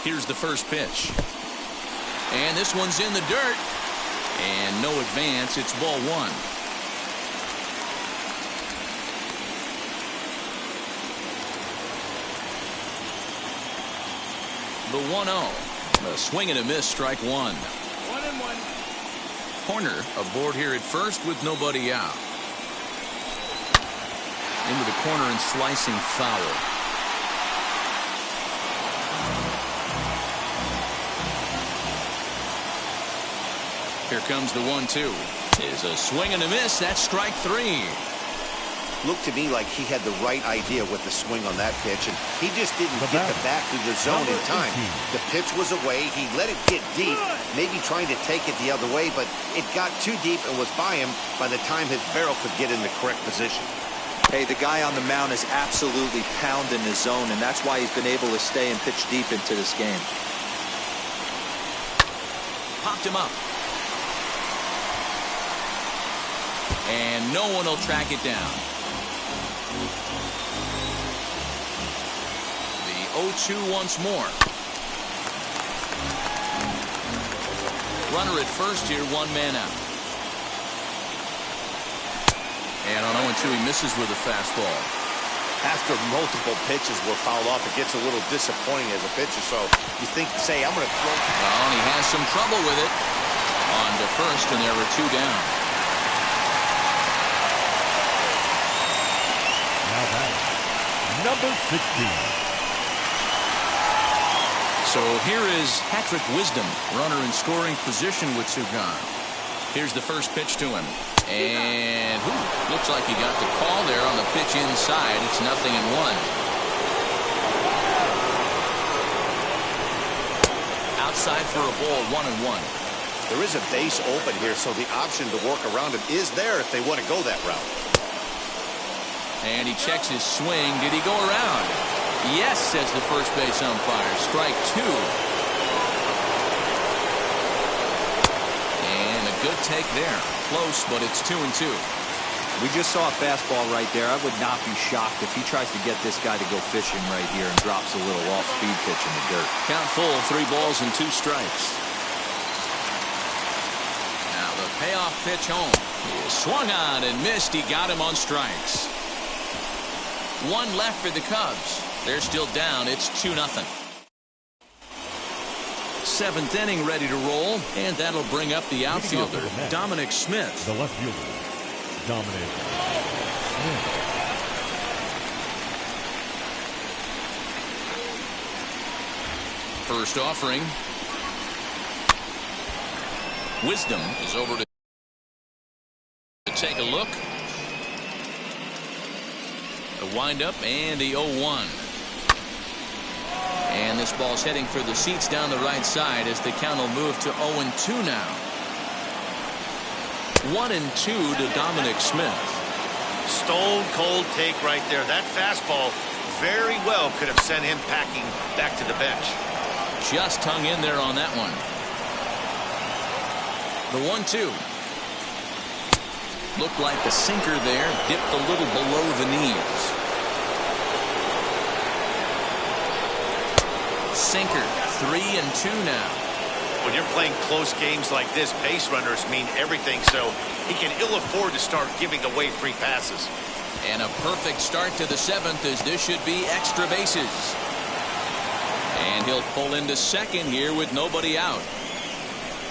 Here's the first pitch. And this one's in the dirt. And no advance. It's ball one. The 1-0. A swing and a miss, strike one. 1-1. Corner aboard here at first with nobody out. Into the corner and slicing foul. Here comes the 1-2. Is a swing and a miss. That's strike three. Looked to me like he had the right idea with the swing on that pitch, and he just didn't get the bat through the zone in time. The pitch was away. He let it get deep, maybe trying to take it the other way, but it got too deep and was by him by the time his barrel could get in the correct position. Hey, the guy on the mound is absolutely pounding his zone, and that's why he's been able to stay and pitch deep into this game. Popped him up. And no one will track it down. The 0-2 once more. Runner at first here, one man out. And on 0-2, he misses with a fastball. After multiple pitches were fouled off, it gets a little disappointing as a pitcher. So you think, say, I'm going to throw. Well, and he has some trouble with it. On to first, and there were two down. Now batting, number 16. So here is Patrick Wisdom, runner in scoring position with two gone. Here's the first pitch to him. And looks like he got the call there on the pitch inside. It's 0-1. Outside for a ball, 1-1. There is a base open here, so the option to work around it is there if they want to go that route. And he checks his swing. Did he go around? Yes, says the first base umpire. Strike two. And a good take there. Close, but it's 2-2. We just saw a fastball right there. I would not be shocked if he tries to get this guy to go fishing right here and drops a little off-speed pitch in the dirt. Count full, 3 balls and 2 strikes. Now the payoff pitch home. He is swung on and missed. He got him on strikes. One left for the Cubs. They're still down. It's 2-0. 7th inning ready to roll, and that'll bring up the outfielder, Dominic Smith. The left fielder, Dominic Smith. First offering. Wisdom is over to take a look. The windup and the 0-1. And this ball's heading for the seats down the right side as the count will move to 0-2 now. 1-2 to Dominic Smith. Stone cold take right there. That fastball very well could have sent him packing back to the bench. Just hung in there on that one. The 1-2. Looked like the sinker there, dipped a little below the knees. Sinker, 3-2 now. When you're playing close games like this, base runners mean everything, so he can ill afford to start giving away free passes. And a perfect start to the 7th, as this should be extra bases. And he'll pull into second here with nobody out.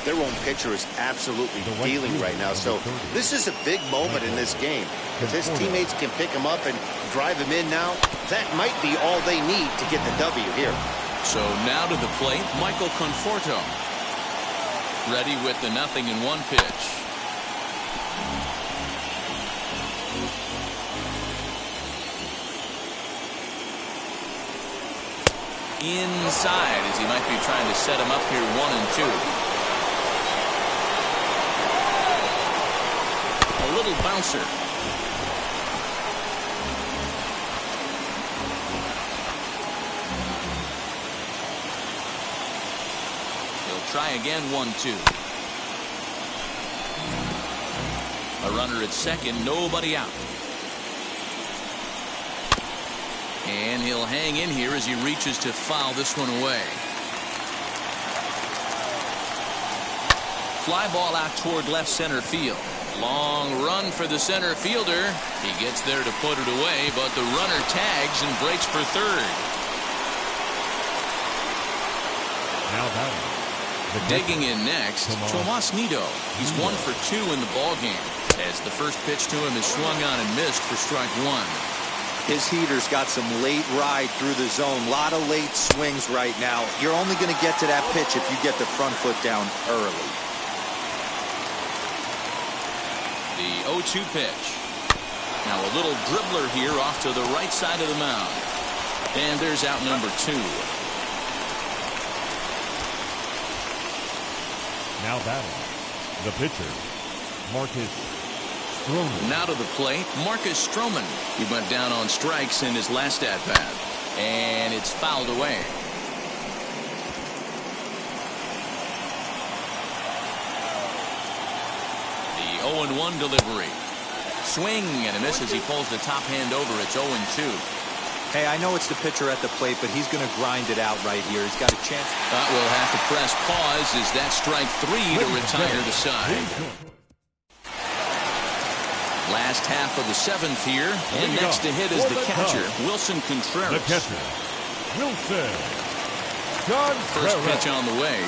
Their own pitcher is absolutely dealing right now, so this is a big moment in this game. If his teammates can pick him up and drive him in now, that might be all they need to get the W here. So now to the plate, Michael Conforto. Ready with the 0-1 pitch. Inside, as he might be trying to set him up here, 1-2. A little bouncer. He'll try again, 1-2. A runner at second, nobody out. And he'll hang in here as he reaches to foul this one away. fly ball out toward left center field. Long run for the center fielder. He gets there to put it away, but the runner tags and breaks for third. Now that digging in next, Tomas Nido. He's 1 for 2 in the ballgame, as the first pitch to him is swung on and missed for strike 1. His heater's got some late ride through the zone. A lot of late swings right now. You're only going to get to that pitch if you get the front foot down early. The 0-2 pitch. Now a little dribbler here off to the right side of the mound. And there's out number 2. Now batting, the pitcher, Marcus Stroman. Now to the plate, Marcus Stroman. He went down on strikes in his last at-bat. And it's fouled away. The 0-1 delivery. Swing and a miss as he pulls the top hand over. It's 0-2. Hey, I know it's the pitcher at the plate, but he's going to grind it out right here. He's got a chance. We'll have to press pause as that strike 3 to retire the side. Last half of the 7th here, and next to hit is the catcher, Wilson Contreras. The catcher, Wilson Contreras. First pitch on the way.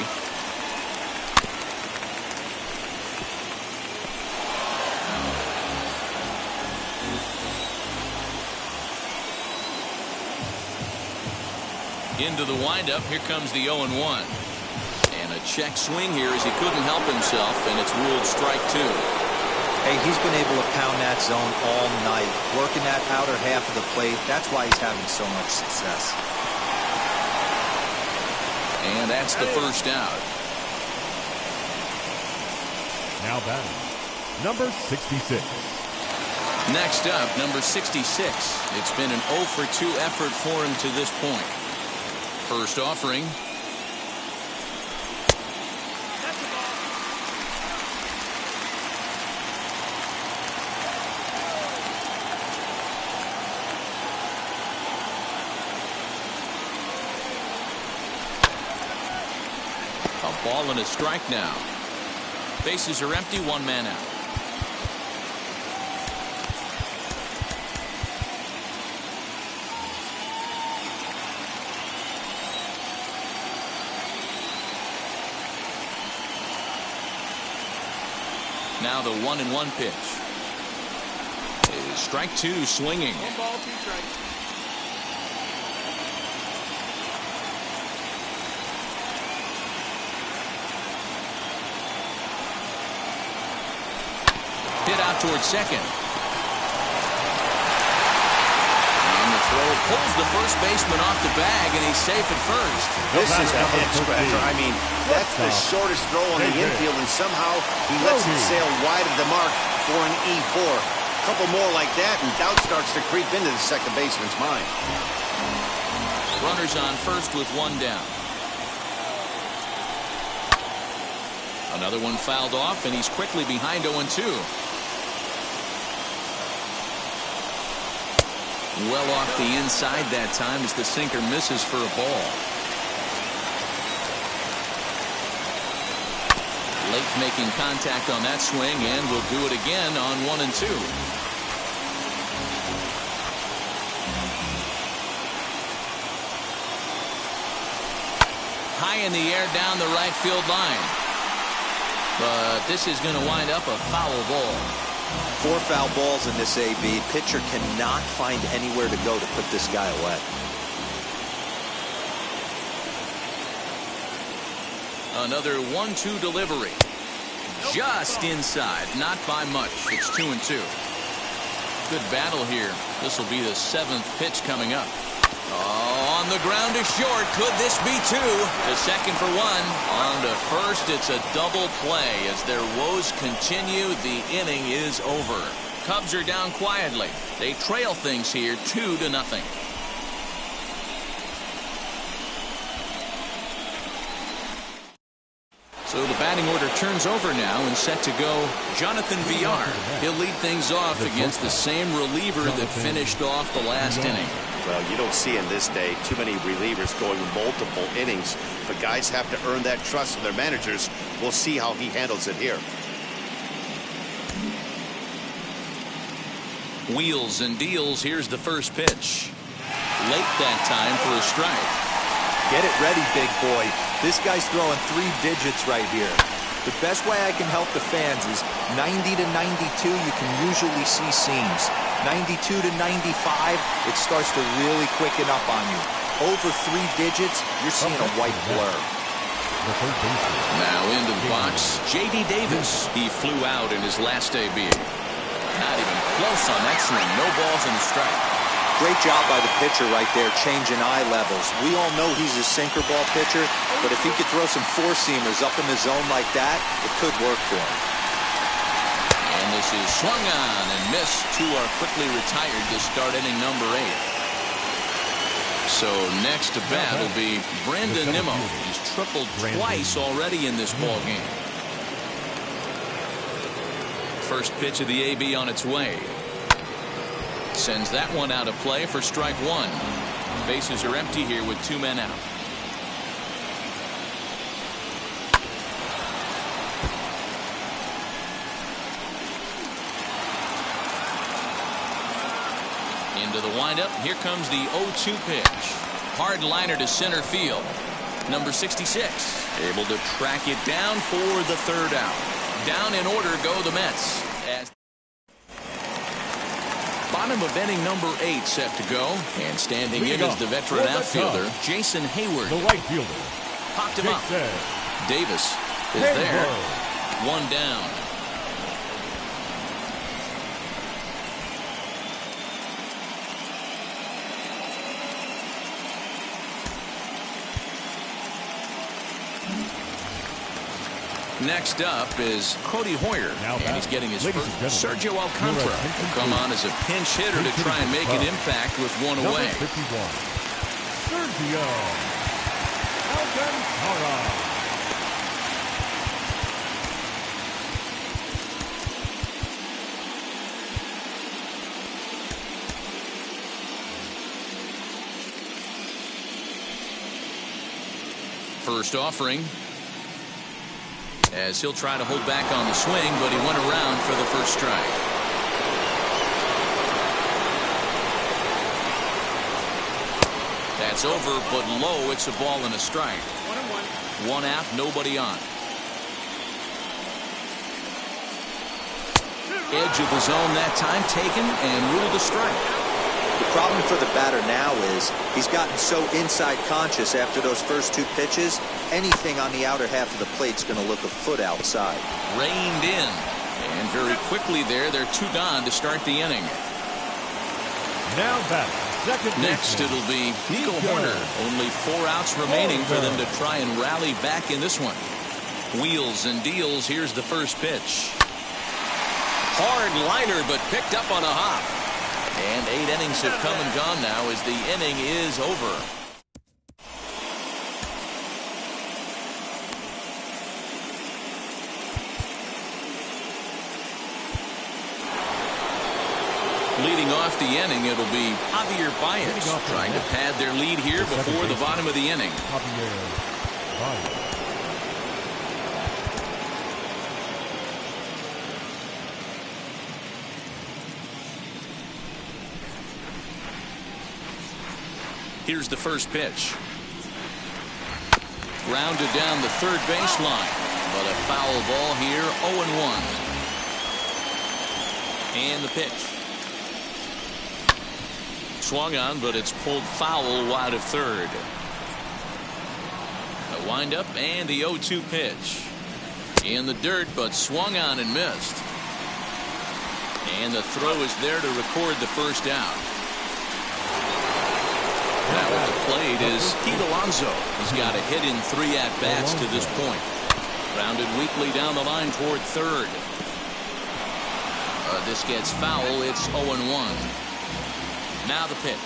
Into the windup, here comes the 0-1. And a check swing here as he couldn't help himself, and it's ruled strike 2. Hey, he's been able to pound that zone all night, working that outer half of the plate. That's why he's having so much success. And that's the first out. Now batting, number 66. Next up, number 66. It's been an 0 for 2 effort for him to this point. First offering. A ball and a strike now. Bases are empty, 1 man out. Now the 1-1 pitch. Is strike 2 swinging. 1 ball, 2 strikes. Hit out towards second. And the throw pulls the first baseman off the bag, and he's safe at first. This is a head scratcher. I mean, that's the shortest throw on the infield, and somehow he lets it sail wide of the mark for an E4. A couple more like that, and doubt starts to creep into the second baseman's mind. Runners on first with 1 down. Another one fouled off, and he's quickly behind 0-2. Well off the inside that time as the sinker misses for a ball. Late making contact on that swing, and will do it again on 1-2. High in the air down the right field line. But this is going to wind up a foul ball. 4 foul balls in this AB. Pitcher cannot find anywhere to go to put this guy away. Another 1-2 delivery. Just inside, not by much. It's 2-2. Good battle here. This will be the 7th pitch coming up. Oh, on the ground is short. Could this be 2? The second for 1. On to first, it's a double play. As their woes continue, the inning is over. Cubs are down quietly. They trail things here 2-0. So the batting order turns over now and set to go Jonathan Villar. He'll lead things off against the same reliever that finished off the last inning. Well, you don't see in this day too many relievers going multiple innings, but guys have to earn that trust from their managers. We'll see how he handles it here. Wheels and deals. Here's the first pitch. Late that time for a strike. Get it ready, big boy. This guy's throwing 3 digits right here. The best way I can help the fans is 90 to 92, you can usually see seams. 92 to 95, it starts to really quicken up on you. Over 3 digits, you're seeing a white blur. Now into the box, J.D. Davis. He flew out in his last debut. Not even close on that swing. No balls and a strike. Great job by the pitcher right there, changing eye levels. We all know he's a sinker ball pitcher, but if he could throw some four-seamers up in the zone like that, it could work for him. And this is swung on and missed. 2 are quickly retired to start inning number 8. So next to bat will be Brandon Nimmo. He's tripled twice already in this ball game. First pitch of the AB on its way. Sends that one out of play for strike 1. Bases are empty here with 2 men out. Into the windup. Here comes the 0-2 pitch. Hard liner to center field. Number 66 able to track it down for the 3rd out. Down in order go the Mets. Bottom of inning number 8 set to go. And standing in is the veteran outfielder, Jason Hayward. The right fielder. Popped him up. Davis is there. 1 down. Next up is Cody Hoyer, and he's getting his first. Sergio Alcantara will come on as a pinch hitter to try and make an impact with 1 away. 51. Sergio Alcantara. First offering, as he'll try to hold back on the swing, but he went around for the first strike. That's over, but low. It's a ball and a strike. 1-1. 1 out, nobody on. Edge of the zone that time taken and ruled a strike. The problem for the batter now is he's gotten so inside conscious after those first 2 pitches. Anything on the outer half of the plate's going to look a foot outside. Reined in. And very quickly there, they're 2 gone to start the inning. Now batting, second Next it'll be Nico Horner. Only 4 outs remaining for them to try and rally back in this one. Wheels and deals. Here's the first pitch. Hard liner, but picked up on a hop. And 8 innings have come and gone now as the inning is over. Leading off the inning, it'll be Javier Baez trying to pad their lead here before the bottom of the inning. Javier Baez. Here's the first pitch. Grounded down the third baseline, but a foul ball here, 0-1. And the pitch. Swung on, but it's pulled foul wide of third. A windup and the 0-2 pitch. In the dirt, but swung on and missed. And the throw is there to record the first out. Now at the plate is Pete Alonso. He's got a hit in 3 at-bats to this point. Grounded weakly down the line toward third. This gets foul. It's 0-1. Now the pitch.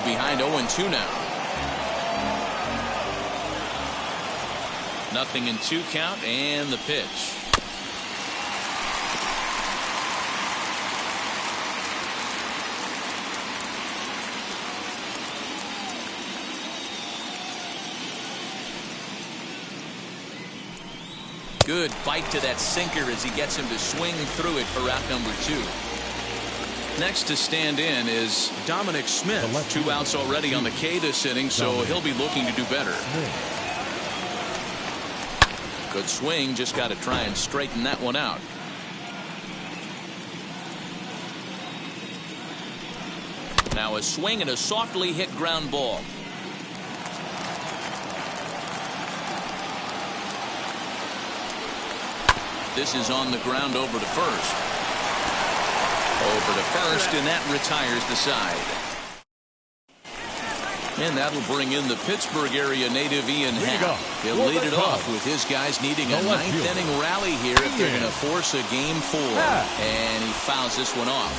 Behind 0-2 now. 0-2 count and the pitch. Good bite to that sinker as he gets him to swing through it for out number 2. Next to stand in is Dominic Smith. 2 outs already on the K this inning, so he'll be looking to do better. Good swing, just got to try and straighten that one out. Now a swing and a softly hit ground ball. This is on the ground over to first. Over to first, and that retires the side. And that'll bring in the Pittsburgh area native Ian Happ. He'll lead it off with his guys needing a 9th inning rally here if they're going to force a game 4. And he fouls this one off.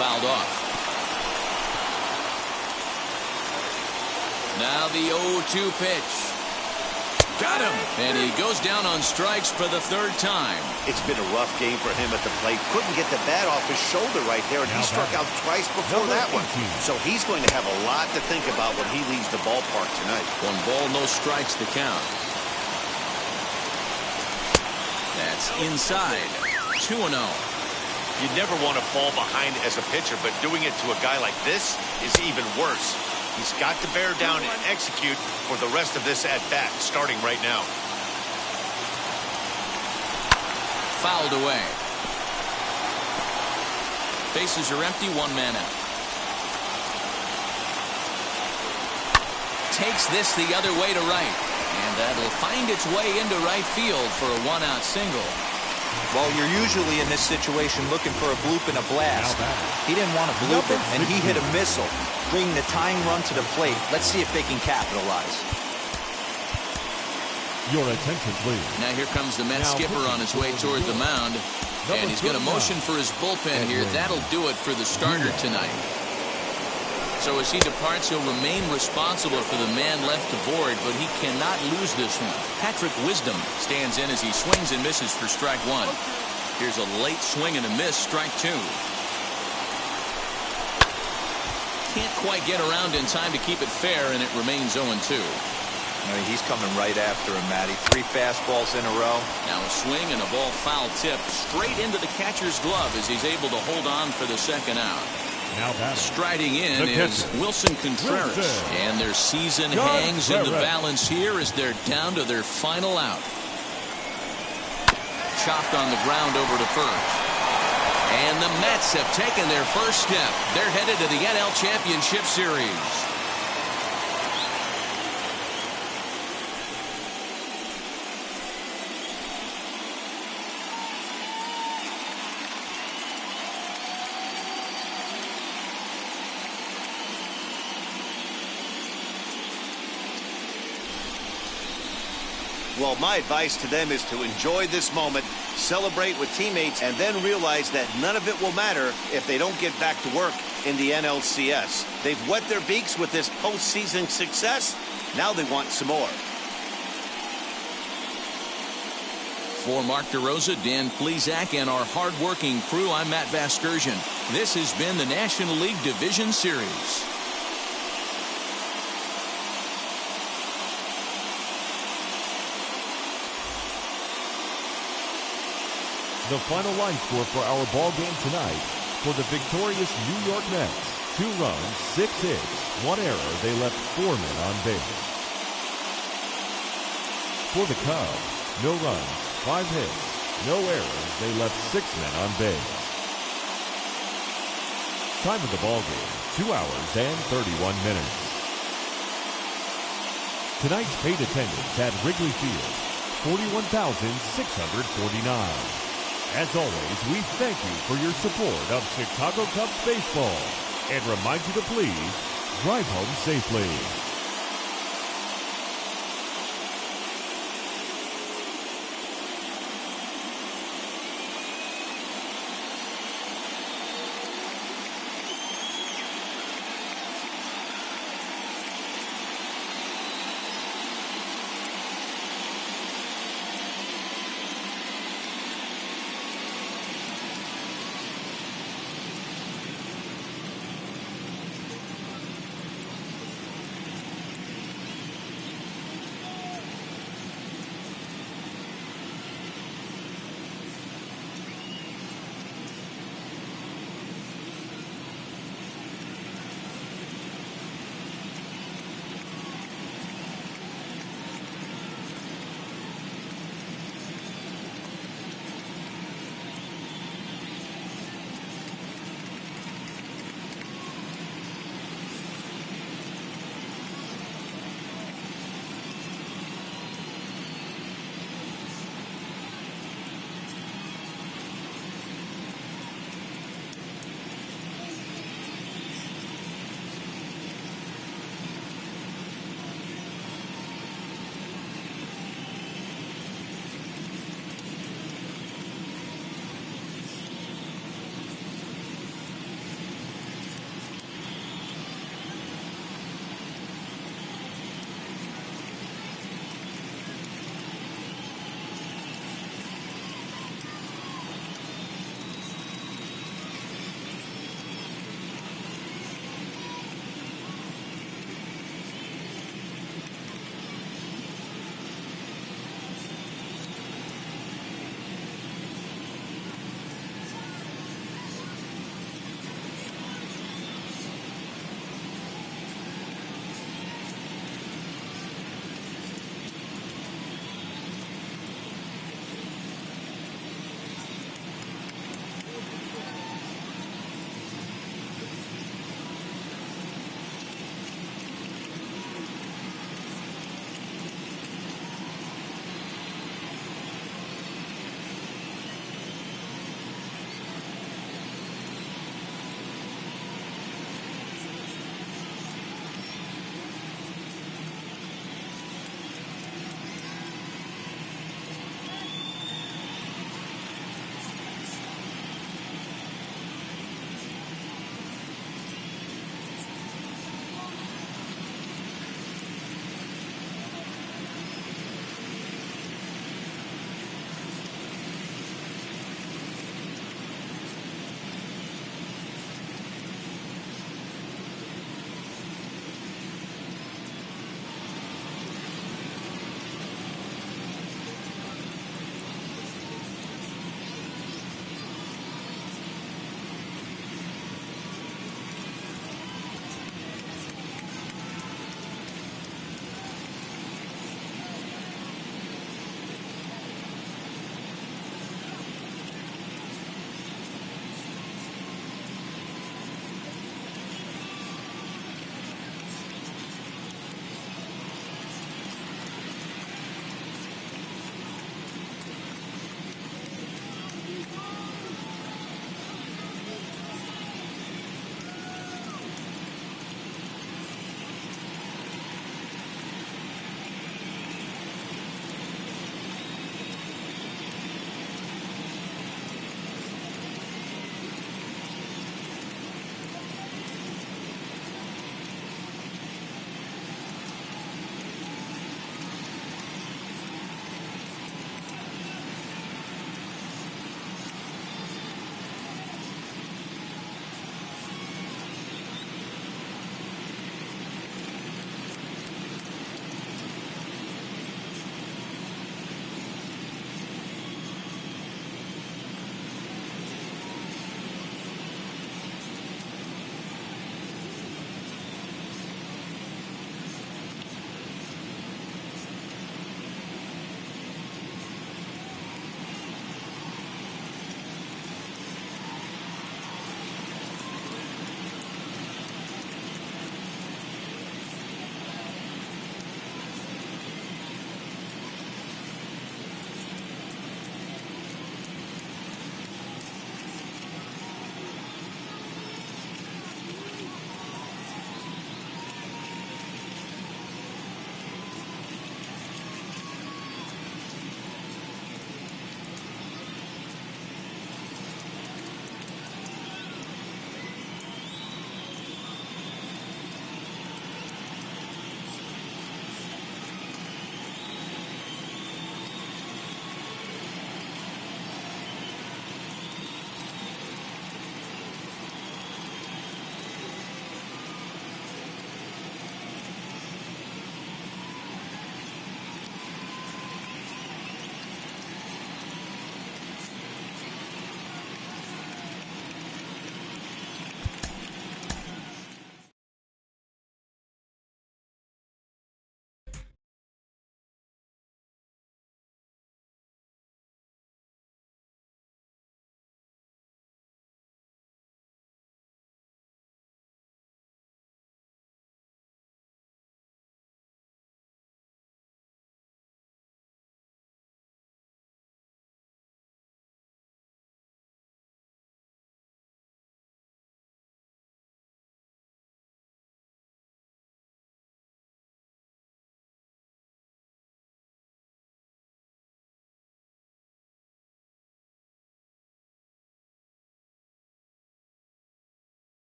Fouled off. Now the 0-2 pitch. Got him. And he goes down on strikes for the 3rd time. It's been a rough game for him at the plate. Couldn't get the bat off his shoulder right there, and he struck out twice before that one. So he's going to have a lot to think about when he leaves the ballpark tonight. 1 ball, no strikes to count. That's inside. 2-0. You never want to fall behind as a pitcher, but doing it to a guy like this is even worse. He's got to bear down and execute for the rest of this at-bat, starting right now. Fouled away. Bases are empty, 1 man out. Takes this the other way to right. And that'll find its way into right field for a 1-out single. Well, you're usually in this situation looking for a bloop and a blast. He didn't want to bloop it, and he hit a missile, bringing the tying run to the plate. Let's see if they can capitalize. Your attention, please. Now here comes the Mets skipper on his way toward the mound. And he's going to motion for his bullpen here. That'll do it for the starter tonight. So as he departs, he'll remain responsible for the man left aboard, but he cannot lose this one. Patrick Wisdom stands in as he swings and misses for strike 1. Here's a late swing and a miss, strike 2. Can't quite get around in time to keep it fair, and it remains 0-2. He's coming right after him, Matty. 3 fastballs in a row. Now a swing and a ball foul tip straight into the catcher's glove as he's able to hold on for the 2nd out. Striding in is Wilson Contreras. And their season hangs in the balance here as they're down to their final out. Chopped on the ground over to first. And the Mets have taken their first step. They're headed to the NL Championship Series. Well, my advice to them is to enjoy this moment, celebrate with teammates, and then realize that none of it will matter if they don't get back to work in the NLCS. They've wet their beaks with this postseason success. Now they want some more. For Mark DeRosa, Dan Plesac, and our hard-working crew, I'm Matt Vasgersian. This has been the National League Division Series. The final line score for our ball game tonight: for the victorious New York Mets, 2 runs, 6 hits, 1 error. They left 4 men on base. For the Cubs, no runs, 5 hits, no errors. They left 6 men on base. Time of the ball game: 2 hours and 31 minutes. Tonight's paid attendance at Wrigley Field: 41,649. As always, we thank you for your support of Chicago Cubs baseball and remind you to please drive home safely.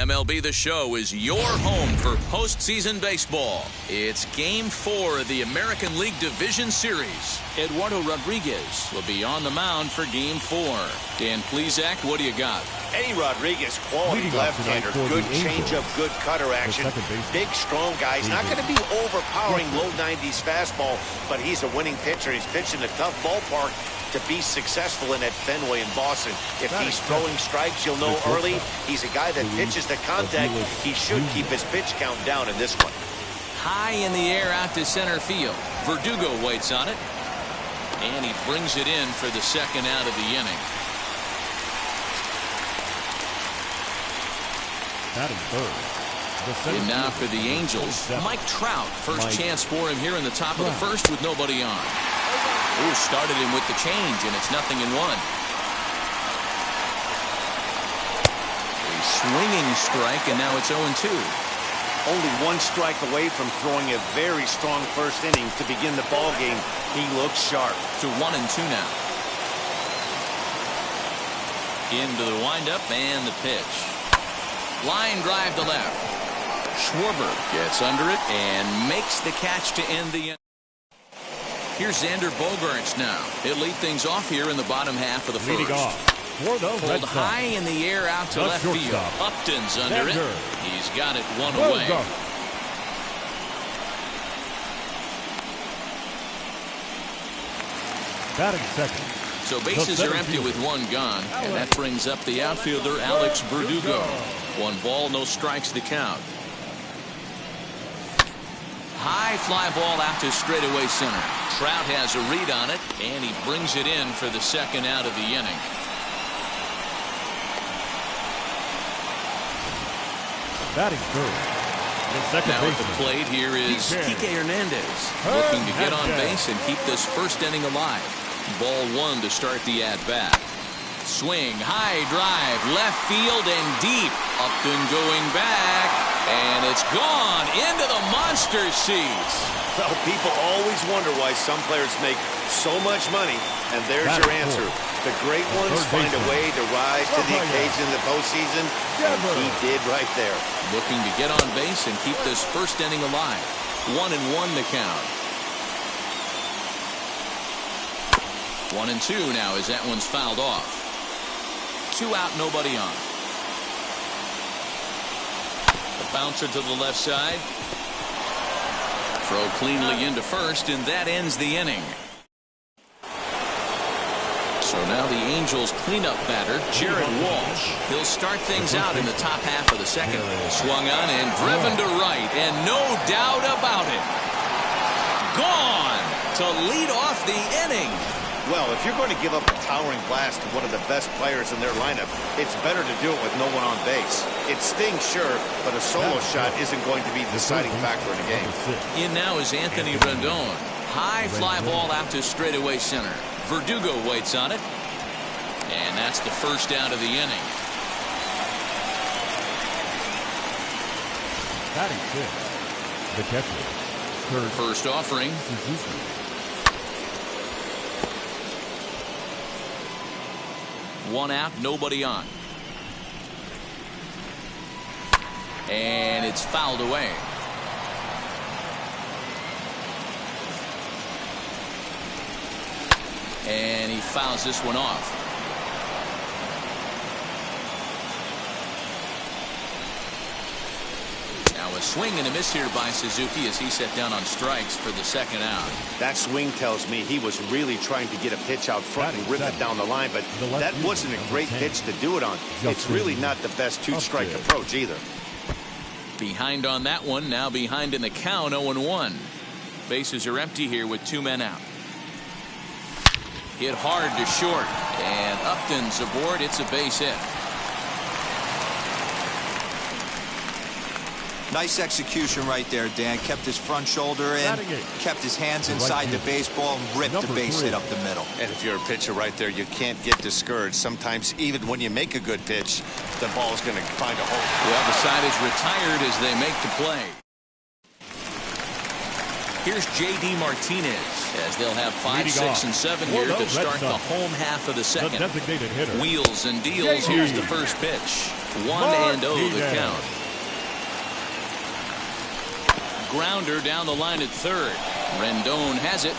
MLB The Show is your home for postseason baseball. It's Game 4 of the American League Division Series. Eduardo Rodriguez will be on the mound for Game 4. Dan Plesac, what do you got? Eddie Rodriguez, quality left-hander, good changeup, good cutter action. Big, strong guy. He's not going to be overpowering low 90s fastball, but he's a winning pitcher. He's pitching a tough ballpark to be successful in at Fenway in Boston. If he's throwing strikes, you'll know early. He's a guy that pitches to contact. He should keep his pitch count down in this one. High in the air out to center field. Verdugo waits on it. And he brings it in for the second out of the inning. Batting third. And now for the Angels, Mike Trout. First chance for him here in the top of the first with nobody on. Ooh, started him with the change, and it's 0-1. A swinging strike, and now it's 0-2. Only one strike away from throwing a very strong first inning to begin the ball game. He looks sharp. To 1-2 now. Into the windup and the pitch. Line drive to left. Schwarber gets under it and makes the catch to end the inning. Here's Xander Bogaerts now. He'll lead things off here in the bottom half of the first. Pulled high in the air out to left field. Upton's under it. He's got it one away. Batting second. So bases are empty with one gone, and that brings up the outfielder Alex Verdugo. 1 ball, no strikes to count. High fly ball out to straightaway center. Trout has a read on it, and he brings it in for the second out of the inning. Batting third. Now at the plate here is Kike Hernandez, looking to get on base and keep this first inning alive. Ball 1 to start the at-bat. Swing, high drive, left field and deep. Upton going back, and it's gone into the monster seats. Well, people always wonder why some players make so much money, and there's your answer. The great ones find a way to rise to the occasion in the postseason, and he did right there. Looking to get on base and keep this first inning alive. 1-1 the count. 1-2 now as that one's fouled off. 2 out, nobody on. The bouncer to the left side. Throw cleanly into first, and that ends the inning. So now the Angels cleanup batter, Jared Walsh. He'll start things out in the top half of the second. Swung on and driven to right, and no doubt about it. Gone! to lead off the inning. Well, if you're going to give up a towering blast to one of the best players in their lineup, it's better to do it with no one on base. It stings, sure, but a solo shot isn't going to be the deciding factor in the game. In now is Anthony Rendon. High fly ball out to straightaway center. Verdugo waits on it. And that's the first out of the inning. Batting fifth, the catcher. First offering. One out, nobody on. And it's fouled away. And he fouls this one off. Now a swing and a miss here by Suzuki as he set down on strikes for the second out. That swing tells me he was really trying to get a pitch out front and rip it down the line, but that wasn't a great pitch to do it on. It's really not the best two-strike approach either. Behind on that one, now behind in the count, 0-1. Bases are empty here with 2 men out. Hit hard to short, and Upton's aboard. It's a base hit. Nice execution right there, Dan. Kept his front shoulder in, kept his hands inside the baseball, and ripped the base hit up the middle. And if you're a pitcher right there, you can't get discouraged. Sometimes even when you make a good pitch, the ball's going to find a hole. Well, the side is retired as they make the play. Here's J.D. Martinez as they'll have 5, 6, and 7 here to start the home half of the second. Wheels and deals. Here's the first pitch. 1-0 the count. Grounder down the line at third. Rendon has it.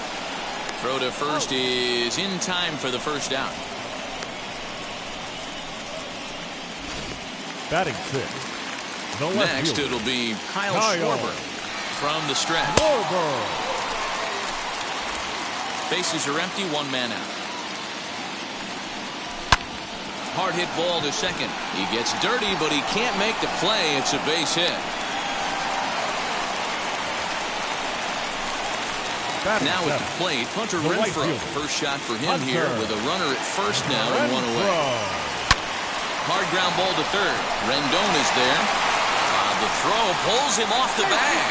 Throw to first is in time for the first out. Batting sixth. Next it'll be Kyle Schwarber from the stretch. Bases are empty, 1 man out. Hard hit ball to second. He gets dirty, but he can't make the play. It's a base hit. Now at the plate, Hunter Renfroe. First shot for him here with a runner at first now and 1 away. Hard ground ball to third. Rendon is there. The throw pulls him off the bag.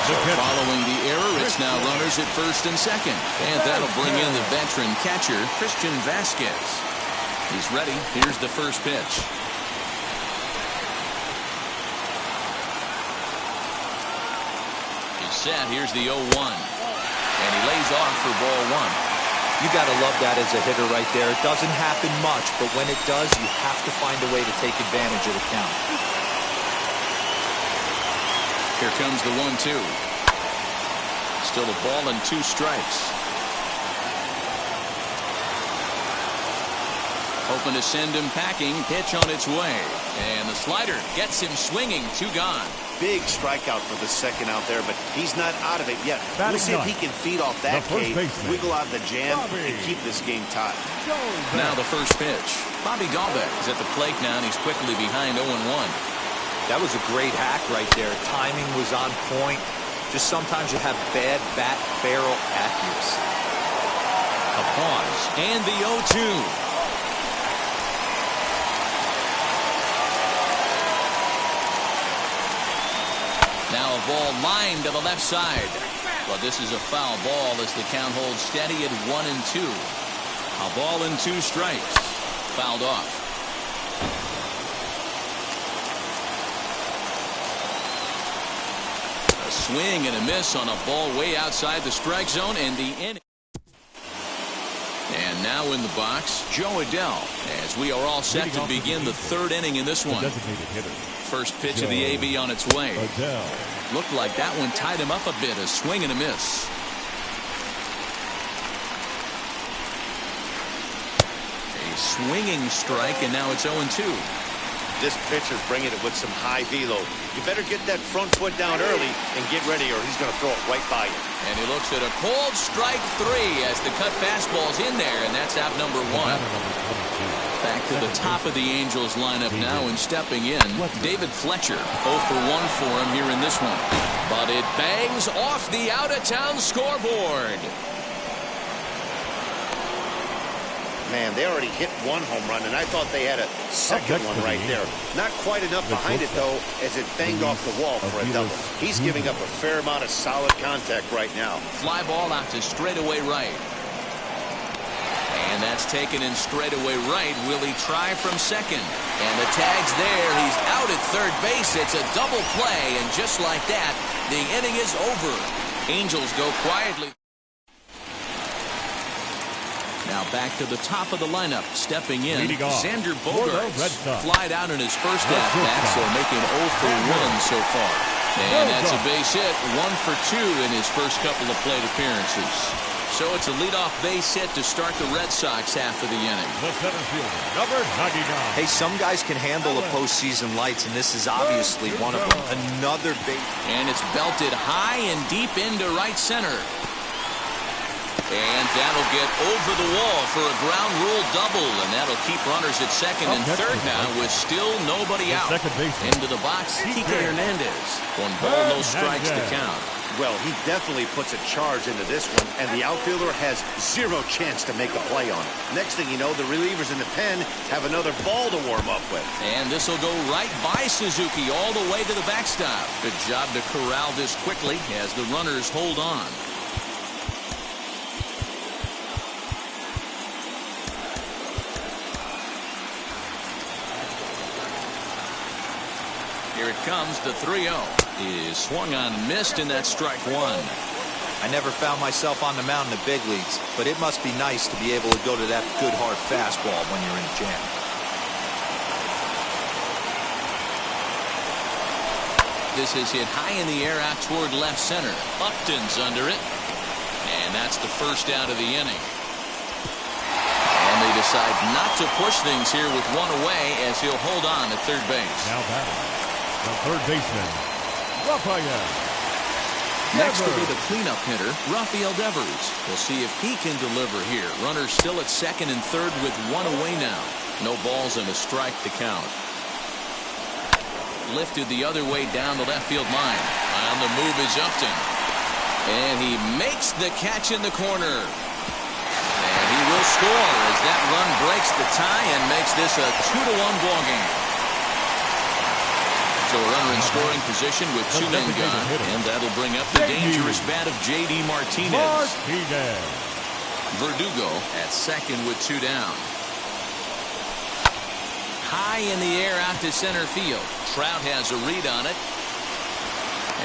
So following the error, it's now runners at first and second. And that'll bring in the veteran catcher, Christian Vasquez. He's ready. Here's the first pitch. Set. Here's the 0-1. And he lays off for ball 1. You got to love that as a hitter right there. It doesn't happen much, but when it does, you have to find a way to take advantage of the count. Here comes the 1-2. Still a ball and 2 strikes. Hoping to send him packing. Pitch on its way. And the slider gets him swinging. 2 gone. Big strikeout for the second out there, but he's not out of it yet. We'll see if he can feed off that cave, wiggle out of the jam, and keep this game tied. Now the first pitch. Bobby Dahlbeck is at the plate now, and he's quickly behind 0-1. That was a great hack right there. Timing was on point. Just sometimes you have bad bat barrel accuracy. A pause, and the 0-2. Now a ball lined to the left side. But this is a foul ball as the count holds steady at 1-2. A ball and 2 strikes. Fouled off. A swing and a miss on a ball way outside the strike zone, and the inning. And now in the box, Joe Adell, as we are all set to begin the 3rd inning in this one. First pitch of the AB on its way. Looked like that one tied him up a bit. A swing and a miss. A swinging strike, and now it's 0-2. this pitcher's bringing it with some high velo. You better get that front foot down early and get ready, or he's going to throw it right by you. And he looks at a cold strike 3 as the cut fastball's in there, and that's out number 1. Back to the top of the Angels lineup now, and stepping in, David Fletcher. 0 for 1 for him here in this one. But it bangs off the out-of-town scoreboard. Man, they already hit 1 home run, and I thought they had a second one right there. Not quite enough behind it, though, as it banged off the wall for a double. He's giving up a fair amount of solid contact right now. Fly ball out to straightaway right. And that's taken in straightaway right. Will he try from second? And the tag's there. He's out at third base. It's a double play, and just like that, the inning is over. Angels go quietly. Now back to the top of the lineup. Stepping in, Xander Bogaerts. Flied out in his first at-bat, so making 0 for 1 so far. And that's a base hit, 1 for 2 in his first couple of plate appearances. So it's a leadoff base hit to start the Red Sox half of the inning. The center fielder, number 99. Hey, some guys can handle the postseason lights, and this is obviously one of them. Another base. And it's belted high and deep into right center. And that'll get over the wall for a ground rule double, and that'll keep runners at second and third now with still nobody out. Into the box, Kike Hernandez. 1 ball, no strikes to count. Well, he definitely puts a charge into this one, and the outfielder has 0 chance to make a play on it. Next thing you know, the relievers in the pen have another ball to warm up with. And this will go right by Suzuki all the way to the backstop. Good job to corral this quickly as the runners hold on. Here it comes, the 3-0. Is swung on and missed, and that's strike 1. I never found myself on the mound in the big leagues, but it must be nice to be able to go to that good hard fastball when you're in a jam. This is hit high in the air out toward left center. Upton's under it. And that's the first out of the inning. And they decide not to push things here with 1 away as he'll hold on at third base. Now batting, the third baseman, Rafael. Next will be the cleanup hitter, Rafael Devers. We'll see if he can deliver here. Runner still at second and third with 1 away now. No balls and a strike to count. Lifted the other way down the left field line. On the move is Upton. And he makes the catch in the corner. And he will score as that run breaks the tie and makes this a 2-1 ball game. So a runner in scoring position with 2 men gone, and that'll bring up the dangerous bat of J.D. Martinez. Verdugo at second with 2 down. High in the air out to center field. Trout has a read on it,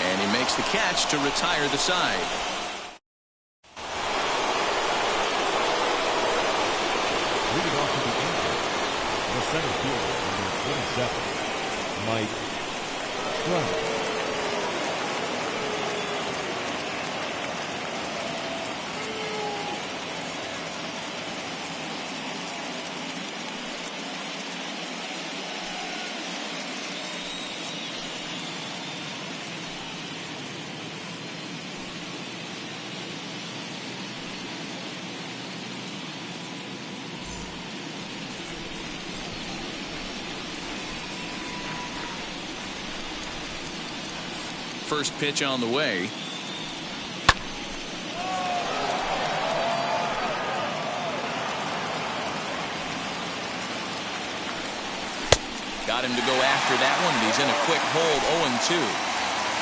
and he makes the catch to retire the side. Leading off to the Angels, the center fielder, number 27, Mike. Right. First pitch on the way. Got him to go after that one. He's in a quick hold, 0-2.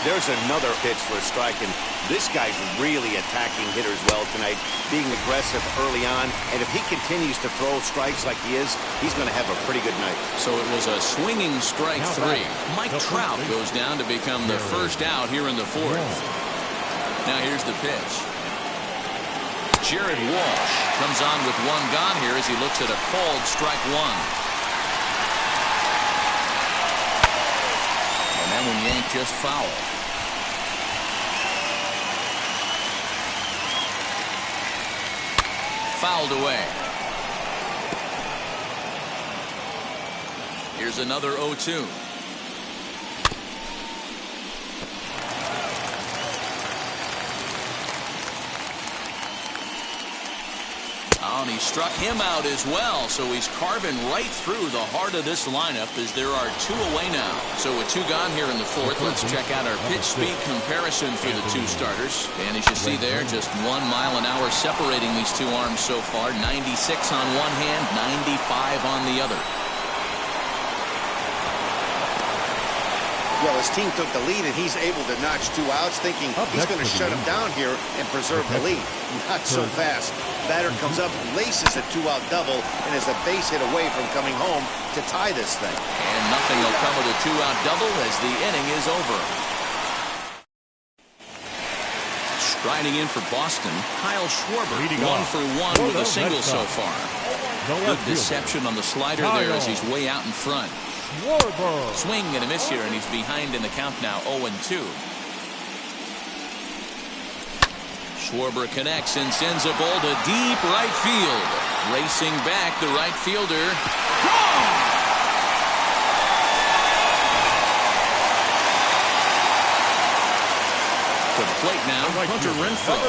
There's another pitch for a strike, and this guy's really attacking hitters well tonight, being aggressive early on. And if he continues to throw strikes like he is, he's going to have a pretty good night. So it was a swinging strike 3. Mike Trout goes down to become the first out here in the 4th. Now here's the pitch. Jared Walsh comes on with 1 gone here as he looks at a called strike 1. And that one yanked just foul. Fouled away. Here's another 0-2. And he struck him out as well, so he's carving right through the heart of this lineup as there are 2 away now. So with 2 gone here in the 4th, let's check out our pitch speed comparison for the 2 starters. And as you see there, just 1 mile an hour separating these 2 arms so far. 96 on one hand, 95 on the other. Well, his team took the lead, and he's able to notch 2 outs, thinking he's going to shut him down here and preserve the lead. Not so fast. Batter comes up, laces a 2-out double, and is a base hit away from coming home to tie this thing. And nothing will come with a 2-out double as the inning is over. Striding in for Boston, Kyle Schwarber, 1 for 1 with a single so far. Good deception on the slider there as he's way out in front. Swing and a miss here, and he's behind in the count now, 0-2. Schwarber connects and sends a ball to deep right field. Racing back, the right fielder. Gone! To the plate now, Hunter Renfroe.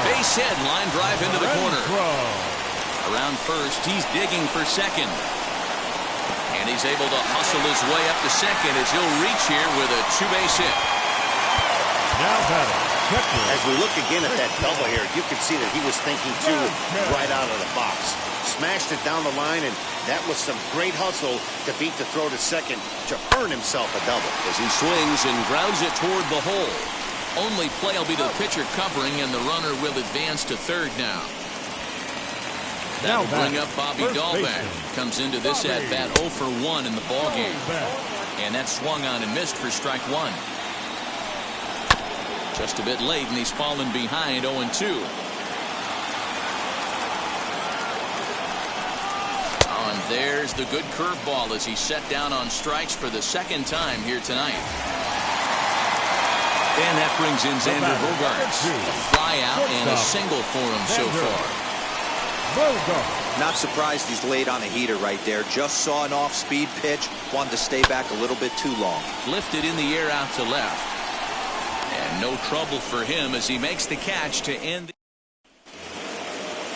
Base hit, line drive into the corner. Around first, he's digging for second. And he's able to hustle his way up to second as he'll reach here with a 2-base hit. Now batting. As we look again at that double here, you can see that he was thinking too right out of the box. Smashed it down the line, and that was some great hustle to beat the throw to second to earn himself a double. As he swings and grounds it toward the hole. Only play will be to the pitcher covering, and the runner will advance to third now. That'll bring up Bobby Dahlbeck. Comes into this at-bat 0 for 1 in the ballgame. And that swung on and missed for strike 1. Just a bit late, and he's fallen behind 0-2. Oh, and there's the good curveball as he's set down on strikes for the 2nd time here tonight. And that brings in Xander Bogaerts. A fly out and a single for him so far. Not surprised he's laid on a heater right there. Just saw an off-speed pitch. Wanted to stay back a little bit too long. Lifted in the air out to left. And no trouble for him as he makes the catch to end.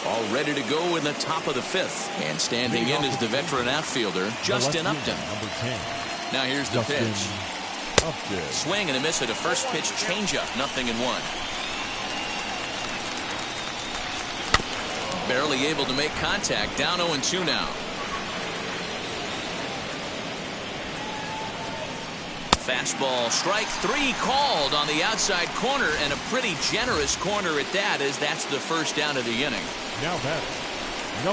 All ready to go in the top of the 5th. And standing in is the veteran outfielder, Justin Upton. Now here's the pitch. Swing and a miss at a first pitch changeup. 0-1. Barely able to make contact. Down 0-2 now. Fastball, strike 3 called on the outside corner, and a pretty generous corner at that, as that's the first down of the inning. Now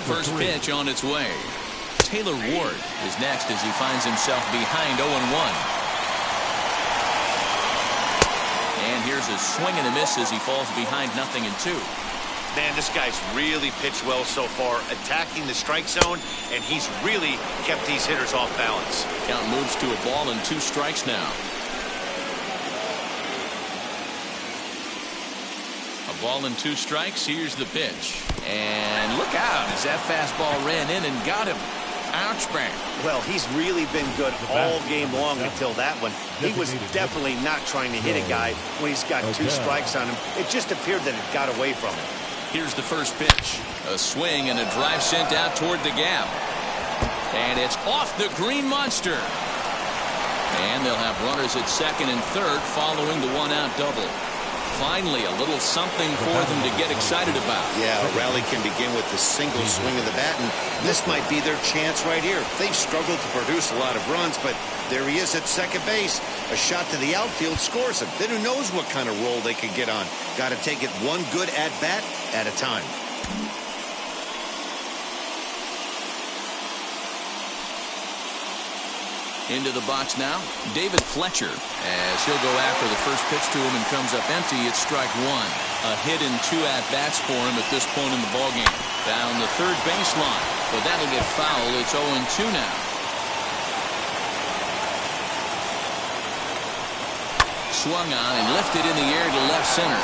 First pitch on its way. Taylor Ward is next as he finds himself behind 0-1. And here's a swing and a miss as he falls behind 0-2. Man, this guy's really pitched well so far, attacking the strike zone, and he's really kept these hitters off balance. Count moves to a ball and 2 strikes now. A ball and 2 strikes. Here's the pitch. And look out as that fastball ran in and got him. Ouch, bang. Well, he's really been good all game long until that one. He was definitely not trying to hit a guy when he's got 2 strikes on him. It just appeared that it got away from him. Here's the first pitch. A swing and a drive sent out toward the gap. And it's off the green monster. And they'll have runners at second and third following the 1-out double. Finally, a little something for them to get excited about. Yeah, a rally can begin with the single swing of the bat, and this might be their chance right here. They've struggled to produce a lot of runs, but there he is at second base. A shot to the outfield scores him. Then who knows what kind of roll they can get on. Got to take it one good at-bat at a time. Into the box now, David Fletcher, as he'll go after the first pitch to him and comes up empty. It's strike 1. A hit and 2 at-bats for him at this point in the ballgame. Down the third baseline, but that'll get foul. It's 0-2 now. Swung on and lifted in the air to left center.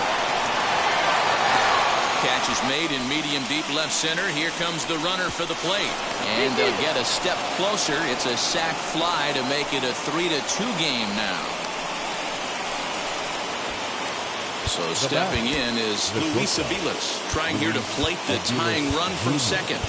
Catch is made in medium deep left center. Here comes the runner for the plate. And they'll get a step closer. It's a sac fly to make it a 3-2 game now. So stepping in is Luis Aviles, trying here to plate the tying run from second.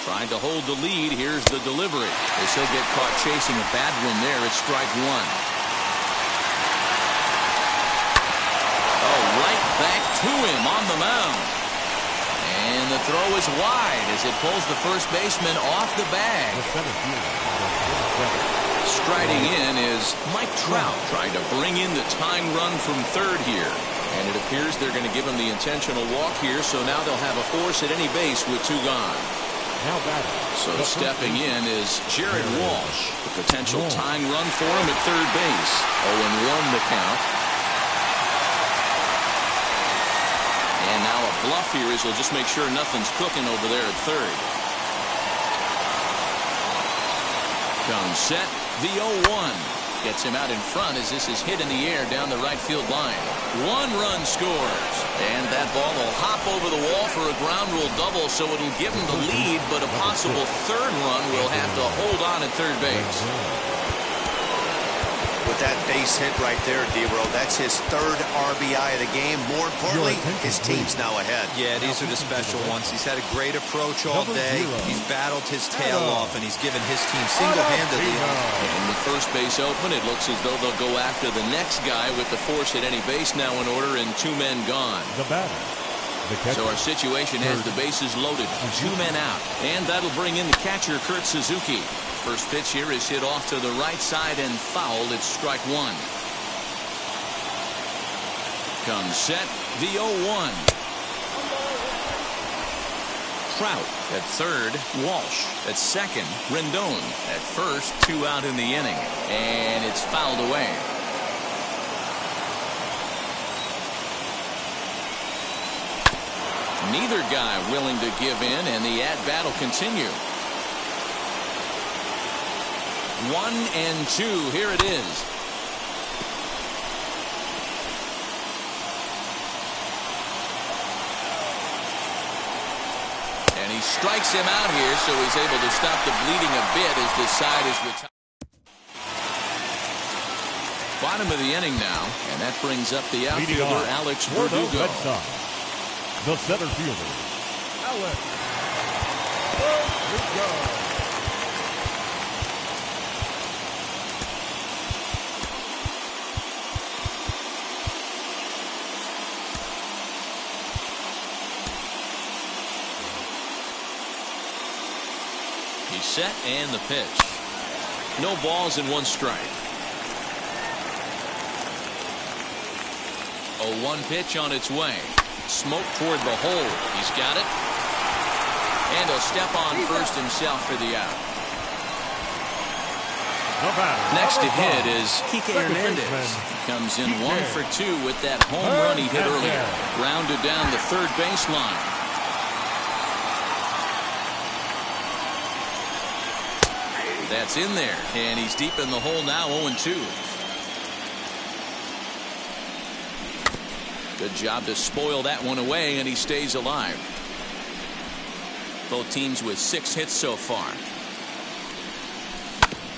Trying to hold the lead. Here's the delivery. As he'll get caught chasing a bad one there. It's strike one. Oh, right back to him on the mound. And the throw is wide as it pulls the first baseman off the bag. Striding in is Mike Trout, trying to bring in the tying run from third here. And it appears they're going to give him the intentional walk here, so now they'll have a force at any base with two gone. So stepping in is Jared Walsh. The potential tying run for him at third base. 0-1 the count. And now a bluff here as he'll just make sure nothing's cooking over there at third. Comes set. The 0-1. Gets him out in front as this is hit in the air down the right field line. One run scores. And that ball will hop over the wall for a ground rule double, so it'll give him the lead, but a possible third run will have to hold on at third base. With that base hit right there, D-Row, that's his third RBI of the game. More importantly, his team's now ahead. Yeah, these are the special ones. He's had a great approach all day. He's battled his tail off, and he's given his team single-handedly. In the first base open, it looks as though they'll go after the next guy with the force at any base now in order and two men gone. So our situation has the bases loaded, two men out. And that'll bring in the catcher, Kurt Suzuki. First pitch here is hit off to the right side and fouled. It's strike one. Comes set. The 0-1. Trout at third. Walsh at second. Rendon at first. Two out in the inning. And it's fouled away. Neither guy willing to give in, and the at-bat will continue. 1-2. Here it is. And he strikes him out here, so he's able to stop the bleeding a bit as this side is retired. Bottom of the inning now, and that brings up the outfielder, Alex Verdugo. The center fielder, Alex Verdugo. He's set and the pitch. No balls and one strike. 0-1 pitch on its way. Smoke toward the hole. He's got it. And he'll step on first himself for the out. Next to hit is Kike Hernandez. He comes in 1 for 2 with that home run he hit earlier. Grounded down the third baseline. That's in there. And he's deep in the hole now, 0-2. Good job to spoil that one away, and he stays alive. Both teams with 6 hits so far.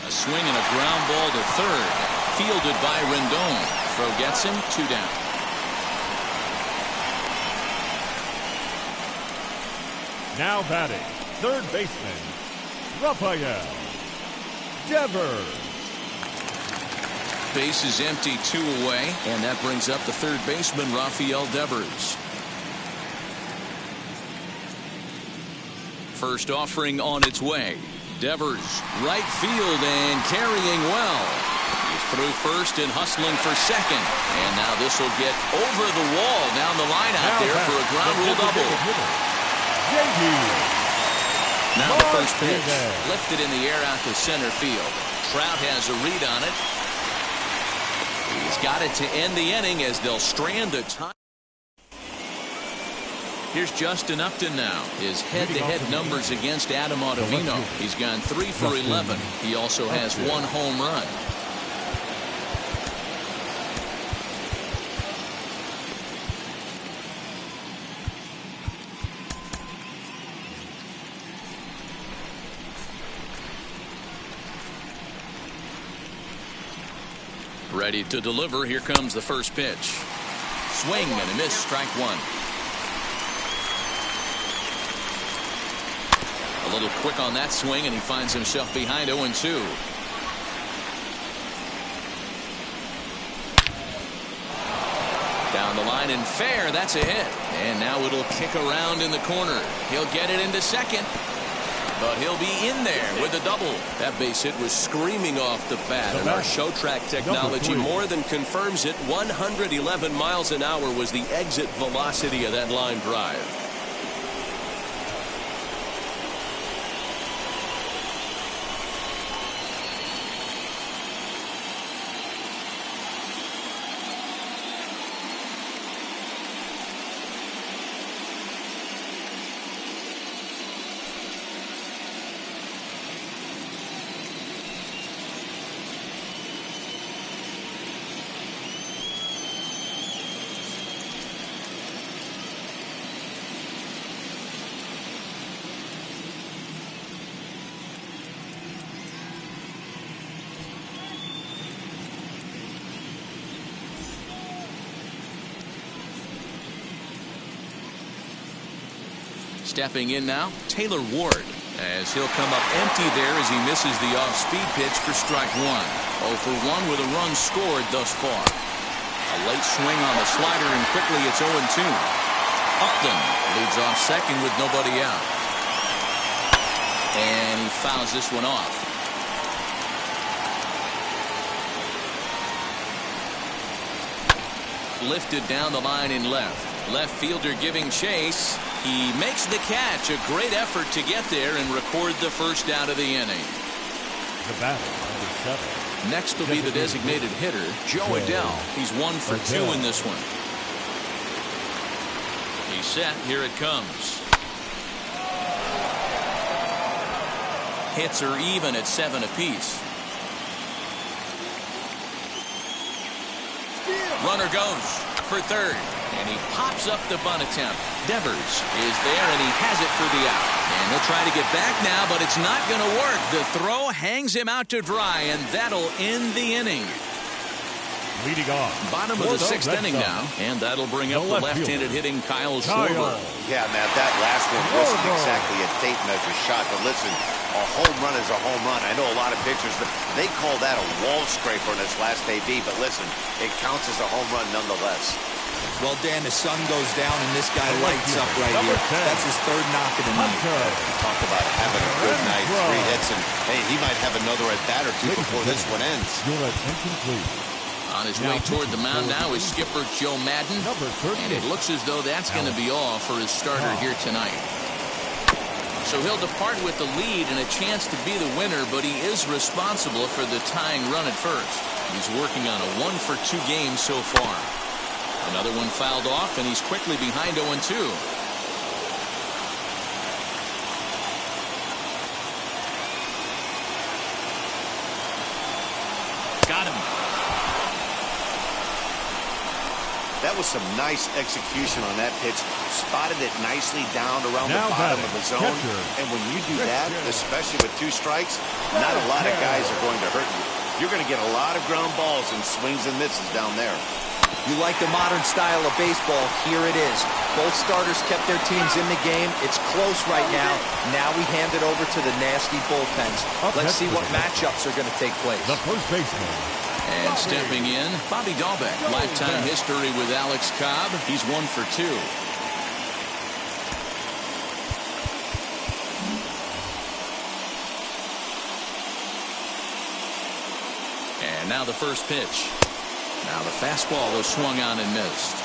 A swing and a ground ball to third. Fielded by Rendon. Throw gets him, 2 down. Now batting, third baseman, Rafael Devers. Base is empty, 2 away, and that brings up the third baseman, Rafael Devers. First offering on its way. Devers, right field and carrying well. He's through first and hustling for second. And now this will get over the wall down the line out there for a ground rule double. Now the first pitch, lifted in the air out to center field. Trout has a read on it. He's got it to end the inning as they'll strand the time. Here's Justin Upton now. His head-to-head numbers against Adam Ottavino. He's gone 3 for 11. He also has 1 home run. Ready to deliver. Here comes the first pitch. Swing and a miss. Strike 1. A little quick on that swing, and he finds himself behind 0-2. Down the line and fair. That's a hit. And now it'll kick around in the corner. He'll get it into second. But he'll be in there with a double. That base hit was screaming off the bat, and our show track technology more than confirms it. 111 miles an hour was the exit velocity of that line drive. Stepping in now, Taylor Ward, as he'll come up empty there as he misses the off-speed pitch for strike 1. 0 for 1 with a run scored thus far. A late swing on the slider, and quickly it's 0-2. Upton leads off second with nobody out. And he fouls this one off. Lifted down the line in left. Left fielder giving chase. He makes the catch. A great effort to get there and record the first out of the inning. The batter, number 7. Next will be the designated hitter, Joe Adell. He's 1 for 2 in this one. He's set. Here it comes. Hits are even at 7 apiece. Runner goes for third, and he pops up the bunt attempt. Devers is there, and he has it for the out. And he'll try to get back now, but it's not going to work. The throw hangs him out to dry, and that'll end the inning. Leading off. Bottom of the 6th inning now, and that'll bring up the left-handed hitting Kyle Schwarber. Yeah, Matt, that last one wasn't exactly a tape measure shot, but listen, a home run is a home run. I know a lot of pitchers, they call that a wall scraper in its last AB, but listen, it counts as a home run nonetheless. Well, Dan, the sun goes down, and this guy lights up right here. That's his 3rd knock of the night. Talk about having a good night, 3 hits, and hey, he might have another at-bat or 2 before this one ends. Your attention, please. On his way toward the mound now is skipper Joe Madden, and it looks as though that's going to be all for his starter here tonight. So he'll depart with the lead and a chance to be the winner, but he is responsible for the tying run at first. He's working on a 1 for 2 game so far. Another one fouled off, and he's quickly behind 0-2. Got him. That was some nice execution on that pitch. Spotted it nicely down around the bottom of the zone. And when you do that, especially with 2 strikes, not a lot of guys are going to hurt you. You're going to get a lot of ground balls and swings and misses down there. You like the modern style of baseball, here it is. Both starters kept their teams in the game. It's close right now. Now we hand it over to the nasty bullpens. Let's see what matchups are going to take place. The first baseman. And stepping in, Bobby Dahlbeck. Lifetime history with Alex Cobb. He's 1 for 2. And now the first pitch. Now the fastball was swung on and missed.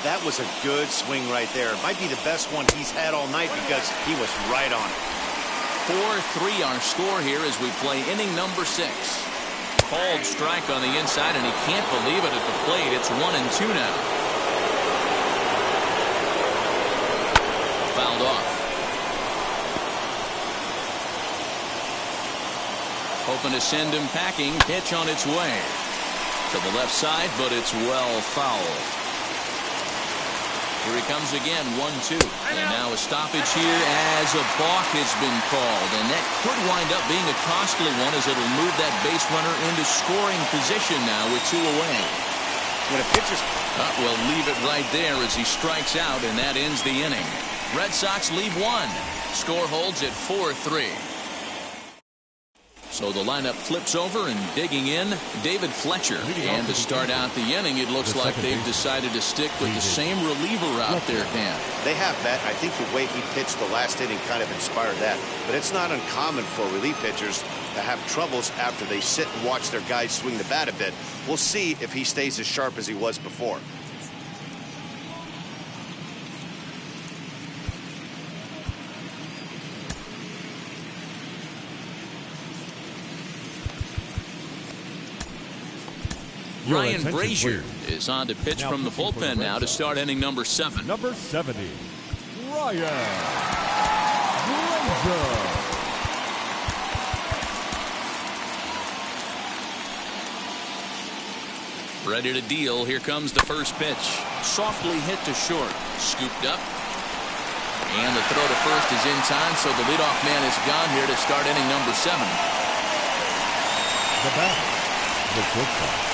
That was a good swing right there. It might be the best one he's had all night because he was right on it. 4-3 our score here as we play inning number 6. Called strike on the inside, and he can't believe it at the plate. It's 1-2 now. hoping to send him packing. Pitch on its way to the left side, but it's well fouled. Here he comes again, 1-2. And now a stoppage here as a balk has been called. And that could wind up being a costly one as it'll move that base runner into scoring position now with 2 away. When a pitcher's... We'll leave it right there as he strikes out, and that ends the inning. Red Sox leave 1. Score holds at 4-3. So the lineup flips over and digging in, David Fletcher. And to start out the inning, it looks like they've decided to stick with the same reliever out there, Dan. They have, Bet. I think the way he pitched the last inning kind of inspired that. But it's not uncommon for relief pitchers to have troubles after they sit and watch their guys swing the bat a bit. We'll see if he stays as sharp as he was before. Ryan Brazier is on to pitch from the bullpen now to start inning number 7. Number 70, Ryan Brazier. Ready to deal. Here comes the first pitch. Softly hit to short. Scooped up. And the throw to first is in time, so the leadoff man is gone here to start inning number 7. The batter, the shortstop,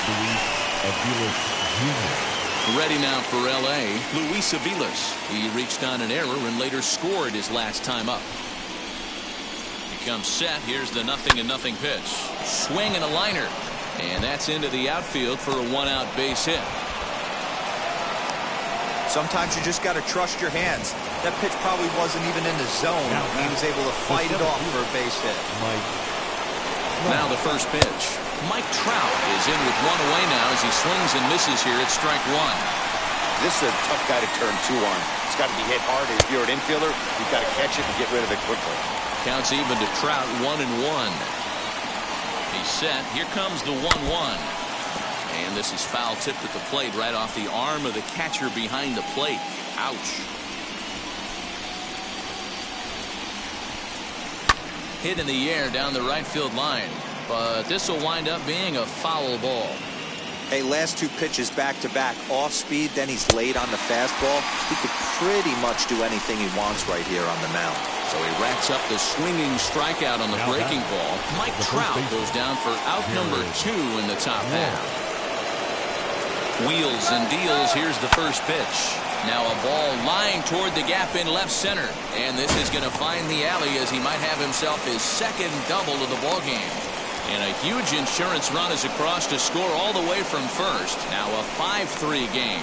Luis Aviles Jr. Ready now for L.A., Luis Aviles. He reached on an error and later scored his last time up. He comes set. Here's the 0-0 pitch. Swing and a liner. And that's into the outfield for a 1-out base hit. Sometimes you just got to trust your hands. That pitch probably wasn't even in the zone. He was able to fight it off for a base hit. Now the first pitch. Mike Trout is in with 1 away now as he swings and misses here at strike 1. This is a tough guy to turn 2 on. It's got to be hit hard. If you're an infielder, you've got to catch it and get rid of it quickly. Counts even to Trout, 1-1. He's set. Here comes the 1-1. And this is foul tipped at the plate right off the arm of the catcher behind the plate. Ouch. Hit in the air down the right field line. But this will wind up being a foul ball. Hey, last 2 pitches back-to-back. Off speed, then he's late on the fastball. He could pretty much do anything he wants right here on the mound. So he racks up the swinging strikeout on the breaking ball. Mike Trout goes down for out number 2 in the top half. Wheels and deals. Here's the first pitch. Now a ball lying toward the gap in left center. And this is going to find the alley as he might have himself his second double of the ballgame. And a huge insurance run is across to score all the way from first. Now a 5-3 game.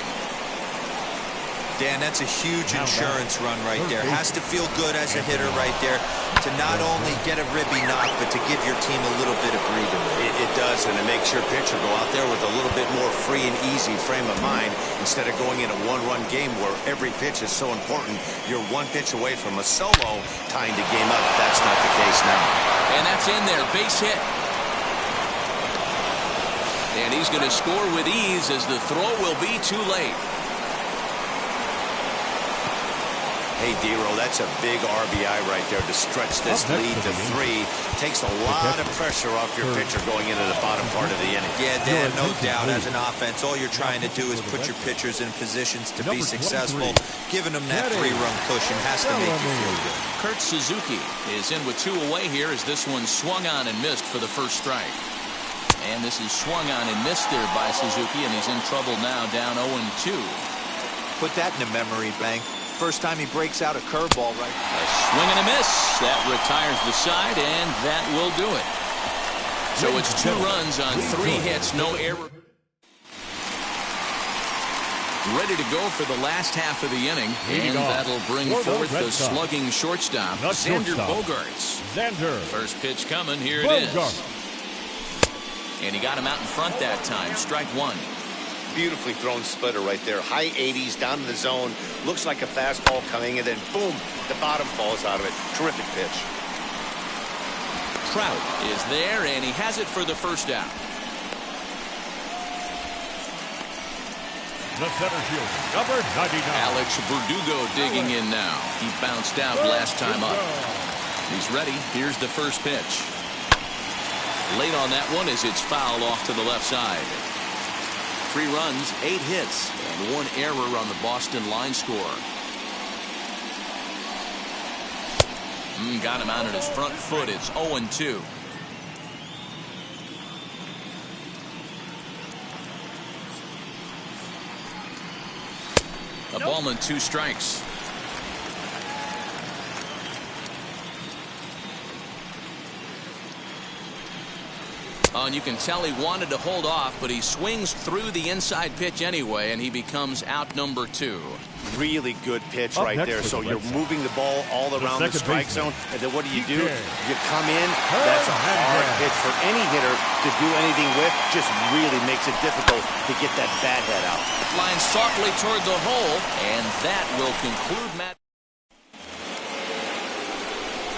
Dan, that's a huge insurance run right there. Has to feel good as a hitter right there to not only get a ribby knock, but to give your team a little bit of breathing room. It does, and it makes your pitcher go out there with a little bit more free and easy frame of mind instead of going in a 1-run game where every pitch is so important. You're 1 pitch away from a solo tying the game up. That's not the case now. And that's in there. Base hit. And he's going to score with ease as the throw will be too late. Hey, D-Roll, that's a big RBI right there to stretch this lead to 3. Takes a lot of pressure off your pitcher going into the bottom part of the inning. Yeah, Dan, no doubt. As an offense, all you're trying to do is put your pitchers in positions to be successful. Giving them that 3-run cushion has to make you feel good. Kurt Suzuki is in with 2 away here as this one swung on and missed for the first strike. And this is swung on and missed there by Suzuki, and he's in trouble now, down 0-2. Put that in a memory bank. First time he breaks out a curveball right. A swing and a miss. That retires the side, and that will do it. So it's 2 runs on 3 hits, no error. Ready to go for the last half of the inning, and that'll bring forth the slugging shortstop, Xander Bogaerts. First pitch coming, here it is. And he got him out in front that time, strike 1. Beautifully thrown splitter right there. High 80s, down in the zone. Looks like a fastball coming, and then boom, the bottom falls out of it. Terrific pitch. Trout is there, and he has it for the first out. The center fielder, number 99. Alex Verdugo digging in now. He bounced out last time up. He's ready. Here's the first pitch. late on that one as it's fouled off to the left side. 3 runs, 8 hits, and 1 error on the Boston line score. Got him out on his front foot. It's 0-2. A ball and 2 strikes. Oh, and you can tell he wanted to hold off, but he swings through the inside pitch anyway, and he becomes out number 2. Really good pitch right there. So you're moving the ball all around the strike zone, and then what do? You come in. That's a hard pitch for any hitter to do anything with. Just really makes it difficult to get that bat head out. Line softly toward the hole, and that will conclude Matt.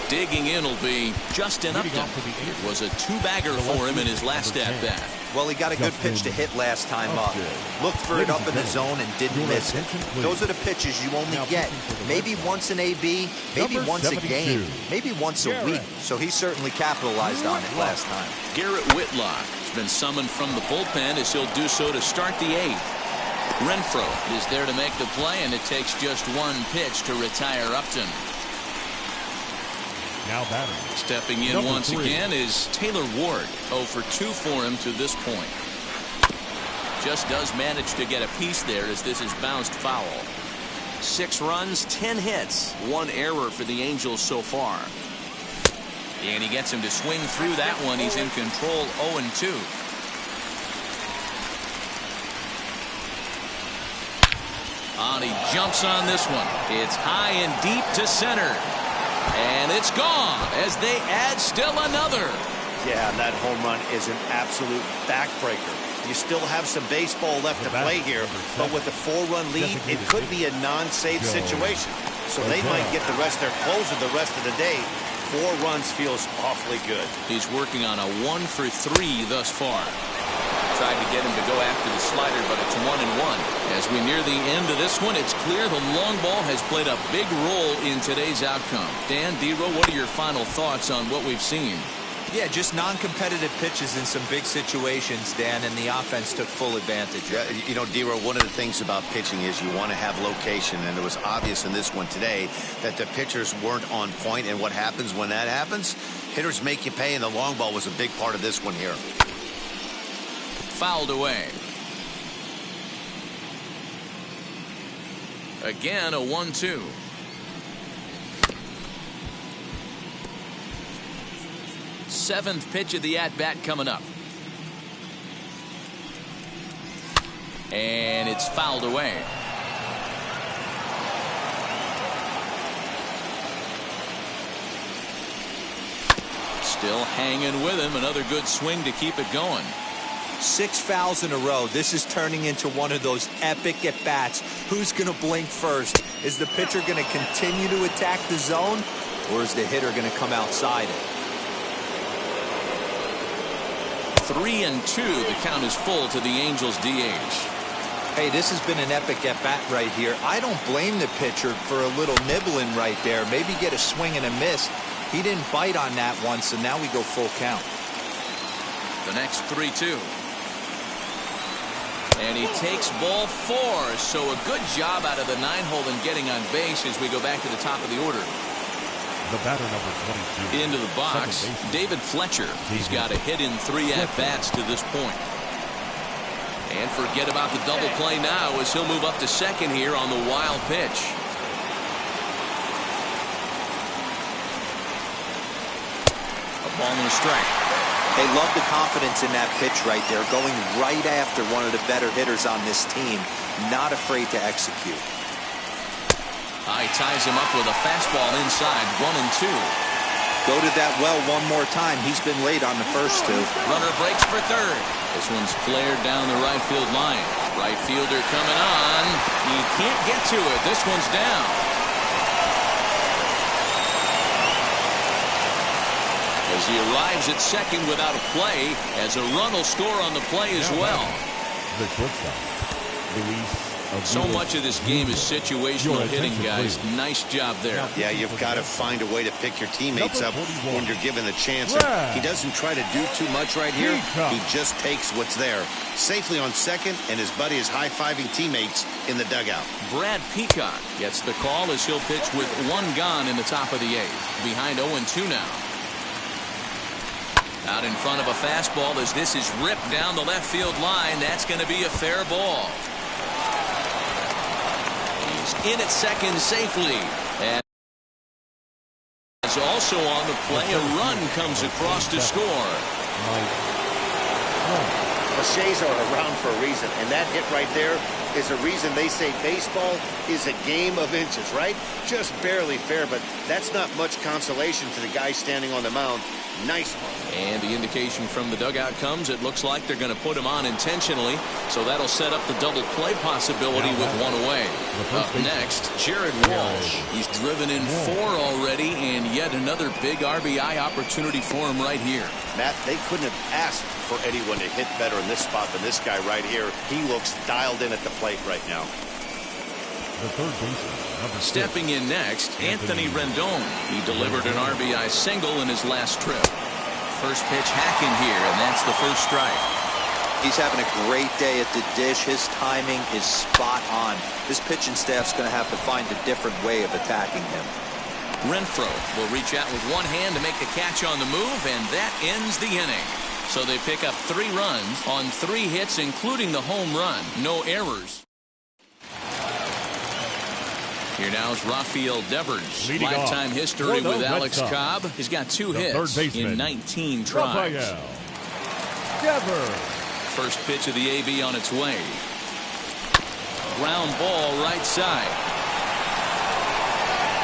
Digging in will be Justin Upton. It was a 2-bagger for him in his last at-bat. Well, he got a good pitch to hit last time up. Looked for it up in the zone and didn't miss it. Those are the pitches you only get maybe once an AB, maybe once a game, maybe once a week. So he certainly capitalized on it last time. Garrett Whitlock has been summoned from the bullpen as he'll do so to start the 8th. Renfroe is there to make the play, and it takes just 1 pitch to retire Upton. Now batting. Stepping in once again is Taylor Ward. 0 for 2 for him to this point. Just does manage to get a piece there as this is bounced foul. 6 runs, 10 hits, 1 error for the Angels so far. And he gets him to swing through that one. He's in control. 0-2. And he jumps on this one. It's high and deep to center. And it's gone as they add still another. Yeah, that home run is an absolute backbreaker. You still have some baseball left to play here, but with the 4-run lead, it could be a non-save situation. So they might get the rest, their closer the rest of the day. 4 runs feels awfully good. He's working on a 1 for 3 thus far. Tried to get him to go after the slider, but it's 1-1. As we near the end of this one, it's clear the long ball has played a big role in today's outcome. Dan, D-Row, what are your final thoughts on what we've seen? Yeah, just non-competitive pitches in some big situations, Dan, and the offense took full advantage. Yeah, you know, D-Row, one of the things about pitching is you want to have location, and it was obvious in this one today that the pitchers weren't on point, and what happens when that happens? Hitters make you pay, and the long ball was a big part of this one here. Fouled away. Again, a 1-2. Seventh pitch of the at-bat coming up. And it's fouled away. Still hanging with him. Another good swing to keep it going. 6 fouls in a row. This is turning into one of those epic at-bats. Who's going to blink first? Is the pitcher going to continue to attack the zone, or is the hitter going to come outside it? 3-2. The count is full to the Angels DH. Hey, this has been an epic at-bat right here. I don't blame the pitcher for a little nibbling right there. Maybe get a swing and a miss. He didn't bite on that once, and now we go full count. The next 3-2. And he takes ball 4. So a good job out of the 9-hole in getting on base as we go back to the top of the order. The batter number 22. Into the box, David Fletcher. He's got a hit in 3 at-bats to this point. And forget about the double play now as he'll move up to second here on the wild pitch. A ball and a strike. They love the confidence in that pitch right there, going right after one of the better hitters on this team, not afraid to execute. He ties him up with a fastball inside, 1-2. Go to that well one more time. He's been late on the first 2. Runner breaks for third. This one's flared down the right field line. Right fielder coming on. He can't get to it. This one's down. As he arrives at second without a play, as a run will score on the play as well. The shortstop, Luis So much of this game is situational hitting, guys. Nice job there. Yeah, you've got to find a way to pick your teammates up when you're given the chance. He doesn't try to do too much right here. He just takes what's there. Safely on second, and his buddy is high-fiving teammates in the dugout. Brad Peacock gets the call as he'll pitch with one gone in the top of the eighth. Behind 0-2 now. Out in front of a fastball as this is ripped down the left field line. That's going to be a fair ball. He's in at second safely. And it's also on the play. A run comes across to score. Cliches are around for a reason, and that hit right there is a reason they say baseball is a game of inches, right? Just barely fair, but that's not much consolation to the guy standing on the mound. Nice one. And the indication from the dugout comes, it looks like they're going to put him on intentionally, so that'll set up the double play possibility with one away. Up next, Jared Walsh. He's driven in 4 already, and yet another big RBI opportunity for him right here. Matt, they couldn't have asked for anyone to hit better in this spot than this guy right here. He looks dialed in at the plate right now. The third baseman, stepping in next, Anthony Rendon. He delivered an RBI single in his last trip. First pitch hacking here, and that's the first strike. He's having a great day at the dish. His timing is spot on. This pitching staff's going to have to find a different way of attacking him. Renfroe will reach out with one hand to make the catch on the move, and that ends the inning. So they pick up 3 runs on 3 hits, including the home run. No errors. Here now is Rafael Devers. Lifetime history with Alex Cobb. He's got 2 hits in 19 tries. Devers. First pitch of the AB on its way. Ground ball right side.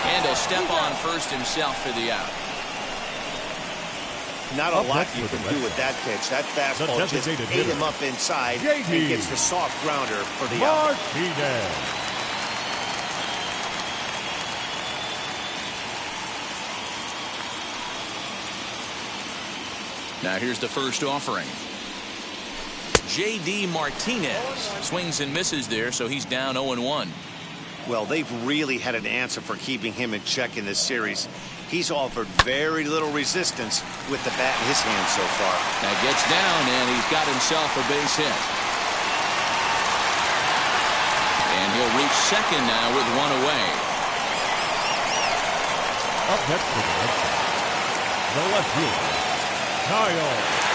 And he'll step on first himself for the out. Not a lot you can do with that pitch. That fastball just ate him up inside and gets the soft grounder for the out. Now here's the first offering. J.D. Martinez swings and misses there, so he's down 0-1. Well, they've really had an answer for keeping him in check in this series. He's offered very little resistance with the bat in his hand so far. Now gets down, and he's got himself a base hit. And he'll reach second now with 1 away. Up next for the left fielder, Kyle.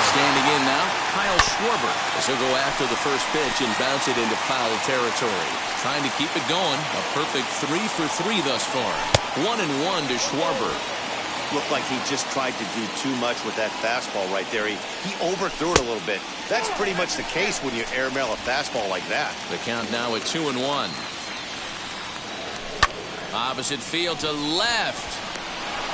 Standing in now, Kyle Schwarber, as he'll go after the first pitch and bounce it into foul territory. Trying to keep it going. A perfect 3 for 3 thus far. 1-1 to Schwarber. Looked like he just tried to do too much with that fastball right there. He overthrew it a little bit. That's pretty much the case when you airmail a fastball like that. The count now at 2-1. Opposite field to left.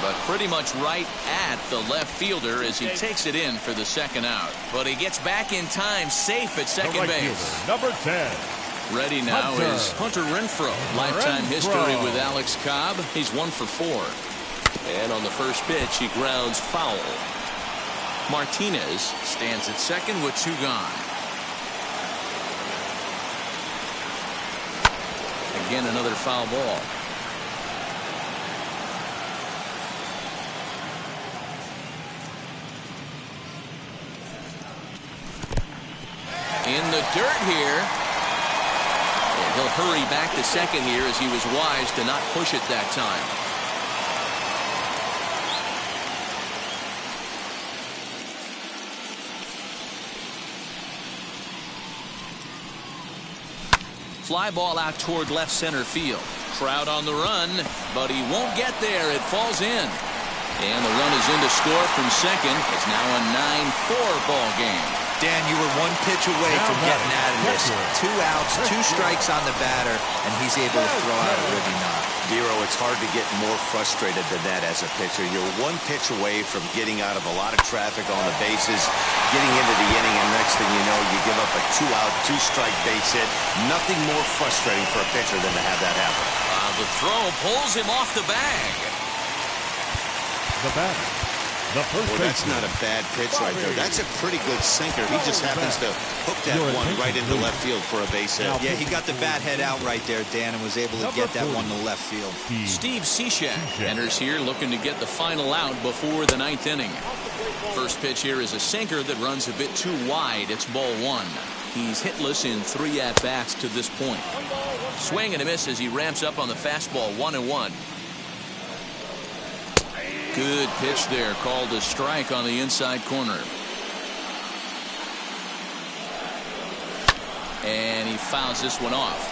But pretty much right at the left fielder as he takes it in for the second out. But he gets back in time, safe at second base. Fielder, number 10. Ready now is Hunter Renfroe. Lifetime history with Alex Cobb. He's 1 for 4. And on the first pitch, he grounds foul. Martinez stands at second with 2 gone. Again, another foul ball. In the dirt here. And he'll hurry back to second here as he was wise to not push it that time. Fly ball out toward left center field. Crowd on the run, but he won't get there. It falls in. And the run is in to score from second. It's now a 9-4 ball game. Dan, you were 1 pitch away from getting out of this. 2 outs, 2 strikes on the batter, and he's able to throw out a ribby knock. Vero, it's hard to get more frustrated than that as a pitcher. You're 1 pitch away from getting out of a lot of traffic on the bases, getting into the inning, and next thing you know, you give up a 2-out, 2-strike base hit. Nothing more frustrating for a pitcher than to have that happen. The throw pulls him off the bag. The batter, Well, that's not a bad pitch right there. That's a pretty good sinker. He just happens to hook that one right into left field for a base hit. Yeah, he got the bat head out right there, Dan, and was able to get that one to left field. Steve Cishek enters here looking to get the final out before the 9th inning. First pitch here is a sinker that runs a bit too wide. It's ball 1. He's hitless in 3 at-bats to this point. Swing and a miss as he ramps up on the fastball. 1-1. Good pitch there, called a strike on the inside corner. And he fouls this one off.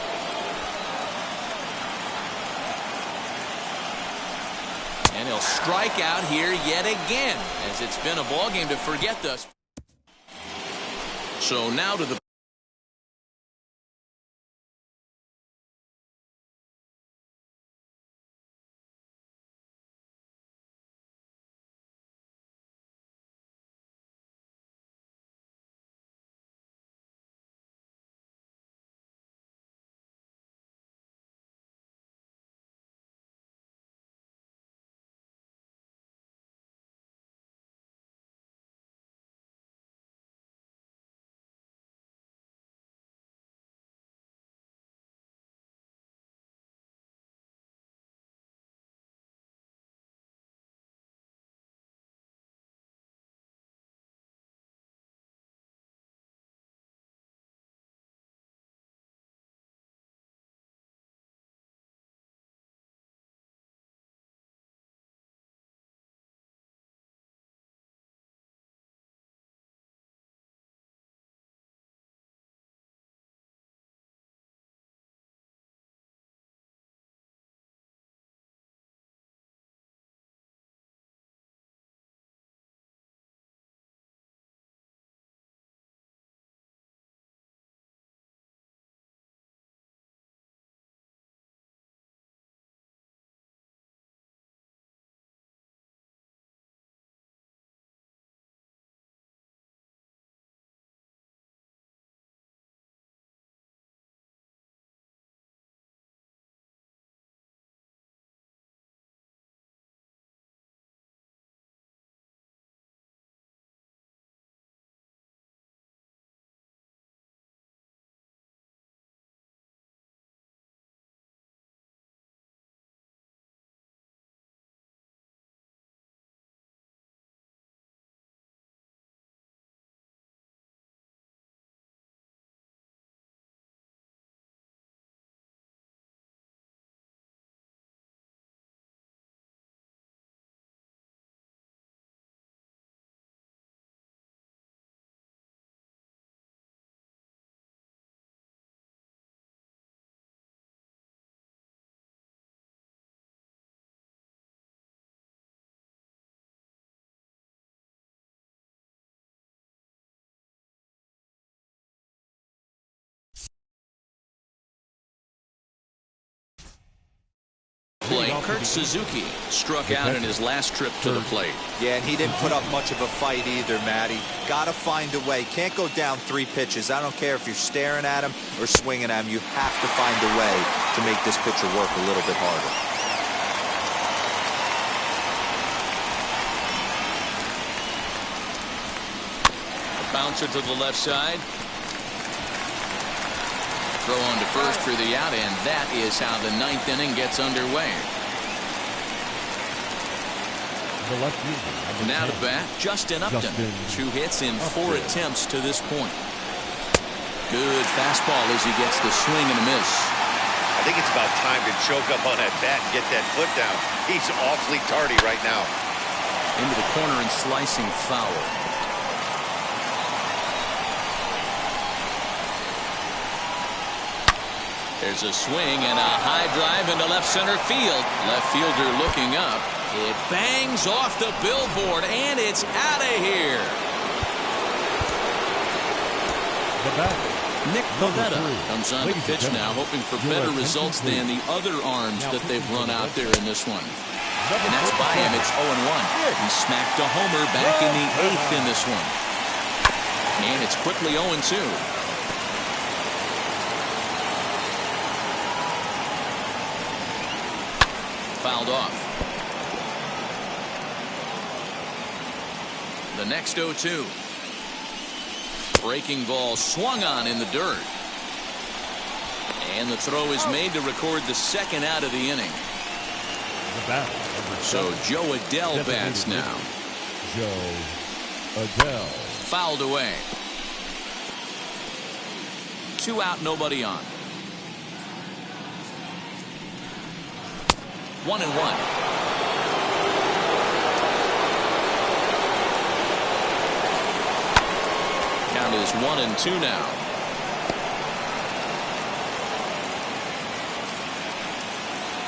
And he'll strike out here yet again, as it's been a ball game to forget thus. So now to the play. Kurt Suzuki struck out in his last trip to the plate. Yeah, and he didn't put up much of a fight either, Matty. Got to find a way. Can't go down 3 pitches. I don't care if you're staring at him or swinging at him. You have to find a way to make this pitcher work a little bit harder. A bouncer to the left side. Throw on to first for the out, and that is how the 9th inning gets underway. Now to bat, Justin Upton. 2 hits in 4 attempts to this point. Good fastball as he gets the swing and a miss. I think it's about time to choke up on that bat and get that foot down. He's awfully tardy right now. Into the corner and slicing foul. There's a swing and a high drive into left center field. Left fielder looking up. It bangs off the billboard, and it's out of here. Nick Pivetta comes on the pitch now, hoping for better results than the other arms that they've run out there in this one. And that's by him. It's 0-1. He smacked a homer back in the 8th in this one. And it's quickly 0-2. Fouled off. The next 0-2. Breaking ball swung on in the dirt. And the throw is made to record the second out of the inning. So Joe Adell bats now. Joe Adell. Fouled away. 2 out, nobody on. 1-1. Count is 1-2 now.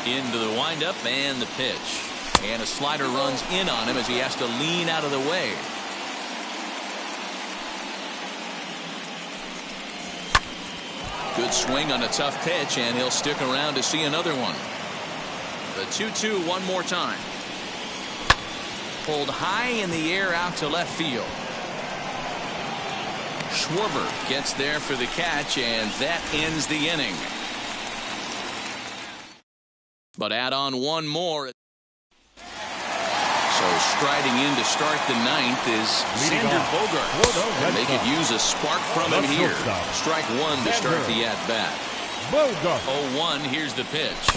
Into the windup and the pitch. And a slider runs in on him as he has to lean out of the way. Good swing on a tough pitch, and he'll stick around to see another one. The 2-2 one more time. Pulled high in the air out to left field. Schwarber gets there for the catch, and that ends the inning. But add on one more. So striding in to start the ninth is Xander Bogaerts. And they could use a spark from him here. Strike one to start the at-bat. 0-1, here's the pitch.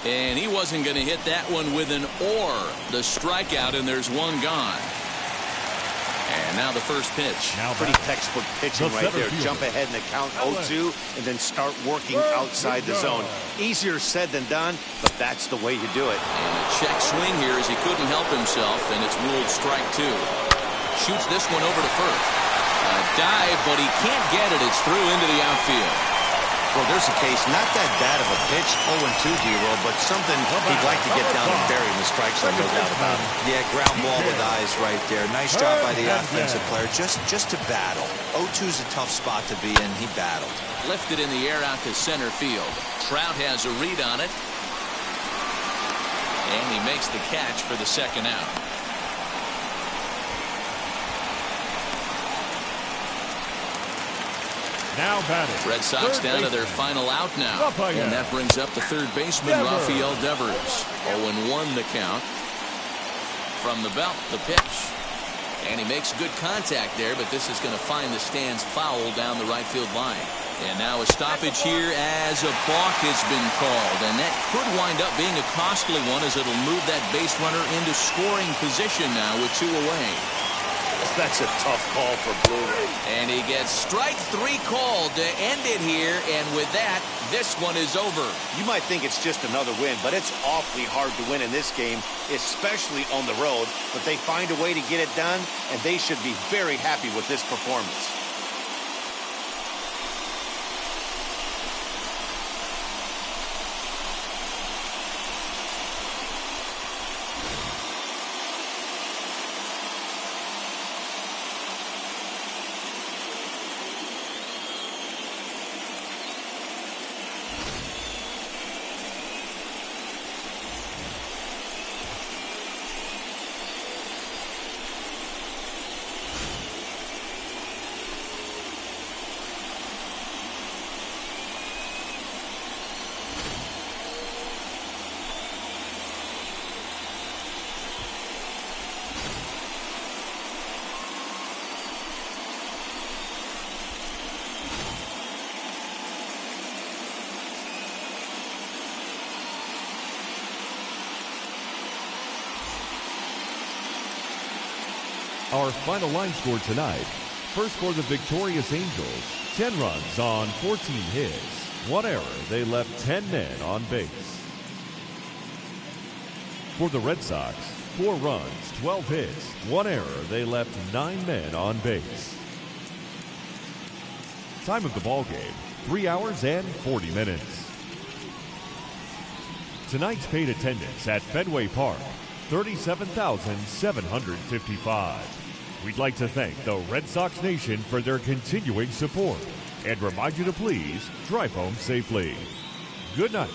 And he wasn't going to hit that one with an or. The strikeout, and there's one gone. And now the first pitch. Pretty textbook pitching right there. Jump ahead in the count 0-2 and then start working outside the zone. Easier said than done, but that's the way you do it. And a check swing here as he couldn't help himself, and it's ruled strike two. Shoots this one over to first. A dive, but he can't get it. It's through into the outfield. Well, there's a case, not that bad of a pitch, 0-2, D-Roll, but something he'd like to get down and bury in the strike zone, no doubt about it. Yeah, ground ball with eyes right there. Nice job by the offensive player, just to battle. 0-2's a tough spot to be in. He battled. Lifted in the air out to center field. Trout has a read on it. And he makes the catch for the second out. Now batting. Red Sox down to their final out now. And that brings up the third baseman, Rafael Devers. 0-1 the count. From the belt, the pitch. And he makes good contact there, but this is going to find the stands foul down the right field line. And now a stoppage here as a balk has been called. And that could wind up being a costly one as it'll move that base runner into scoring position now with 2 away. That's a tough call for Blue. And he gets strike 3 called to end it here. And with that, this one is over. You might think it's just another win, but it's awfully hard to win in this game, especially on the road. But they find a way to get it done, and they should be very happy with this performance. Our final line score tonight. First for the victorious Angels, 10 runs on 14 hits. 1 error, they left 10 men on base. For the Red Sox, 4 runs, 12 hits. 1 error, they left 9 men on base. Time of the ball game, 3 hours and 40 minutes. Tonight's paid attendance at Fenway Park, 37,755. We'd like to thank the Red Sox Nation for their continuing support and remind you to please drive home safely. Good night.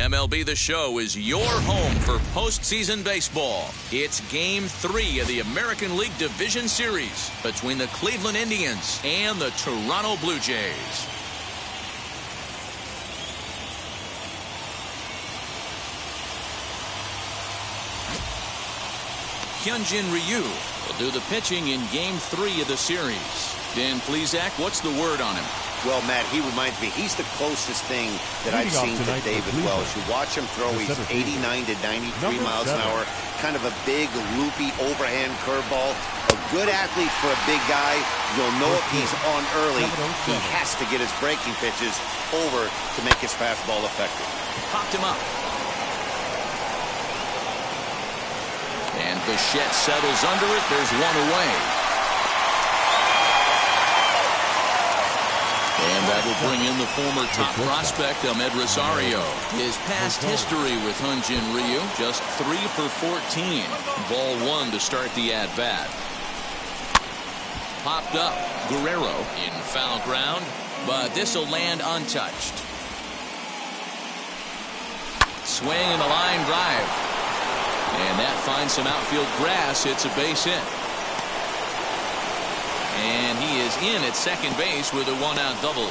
MLB The Show is your home for postseason baseball. It's Game 3 of the American League Division Series between the Cleveland Indians and the Toronto Blue Jays. Hyunjin Ryu will do the pitching in Game 3 of the series. Dan Plesac, what's the word on him? Well, Matt, he reminds me, he's the closest thing that I've seen to David Wells. You watch him throw, he's 89 to 93 miles an hour, kind of a big, loopy, overhand curveball. A good athlete for a big guy. You'll know if he's on early. He has to get his breaking pitches over to make his fastball effective. Popped him up. And Bichette settles under it. There's one away. And that will bring in the former top prospect, Ahmed Rosario. His past history with Hyunjin Ryu, just 3 for 14. Ball 1 to start the at-bat. Popped up. Guerrero in foul ground, but this will land untouched. Swing and a line drive. And that finds some outfield grass. It's a base hit. And he is in at second base with a one-out double.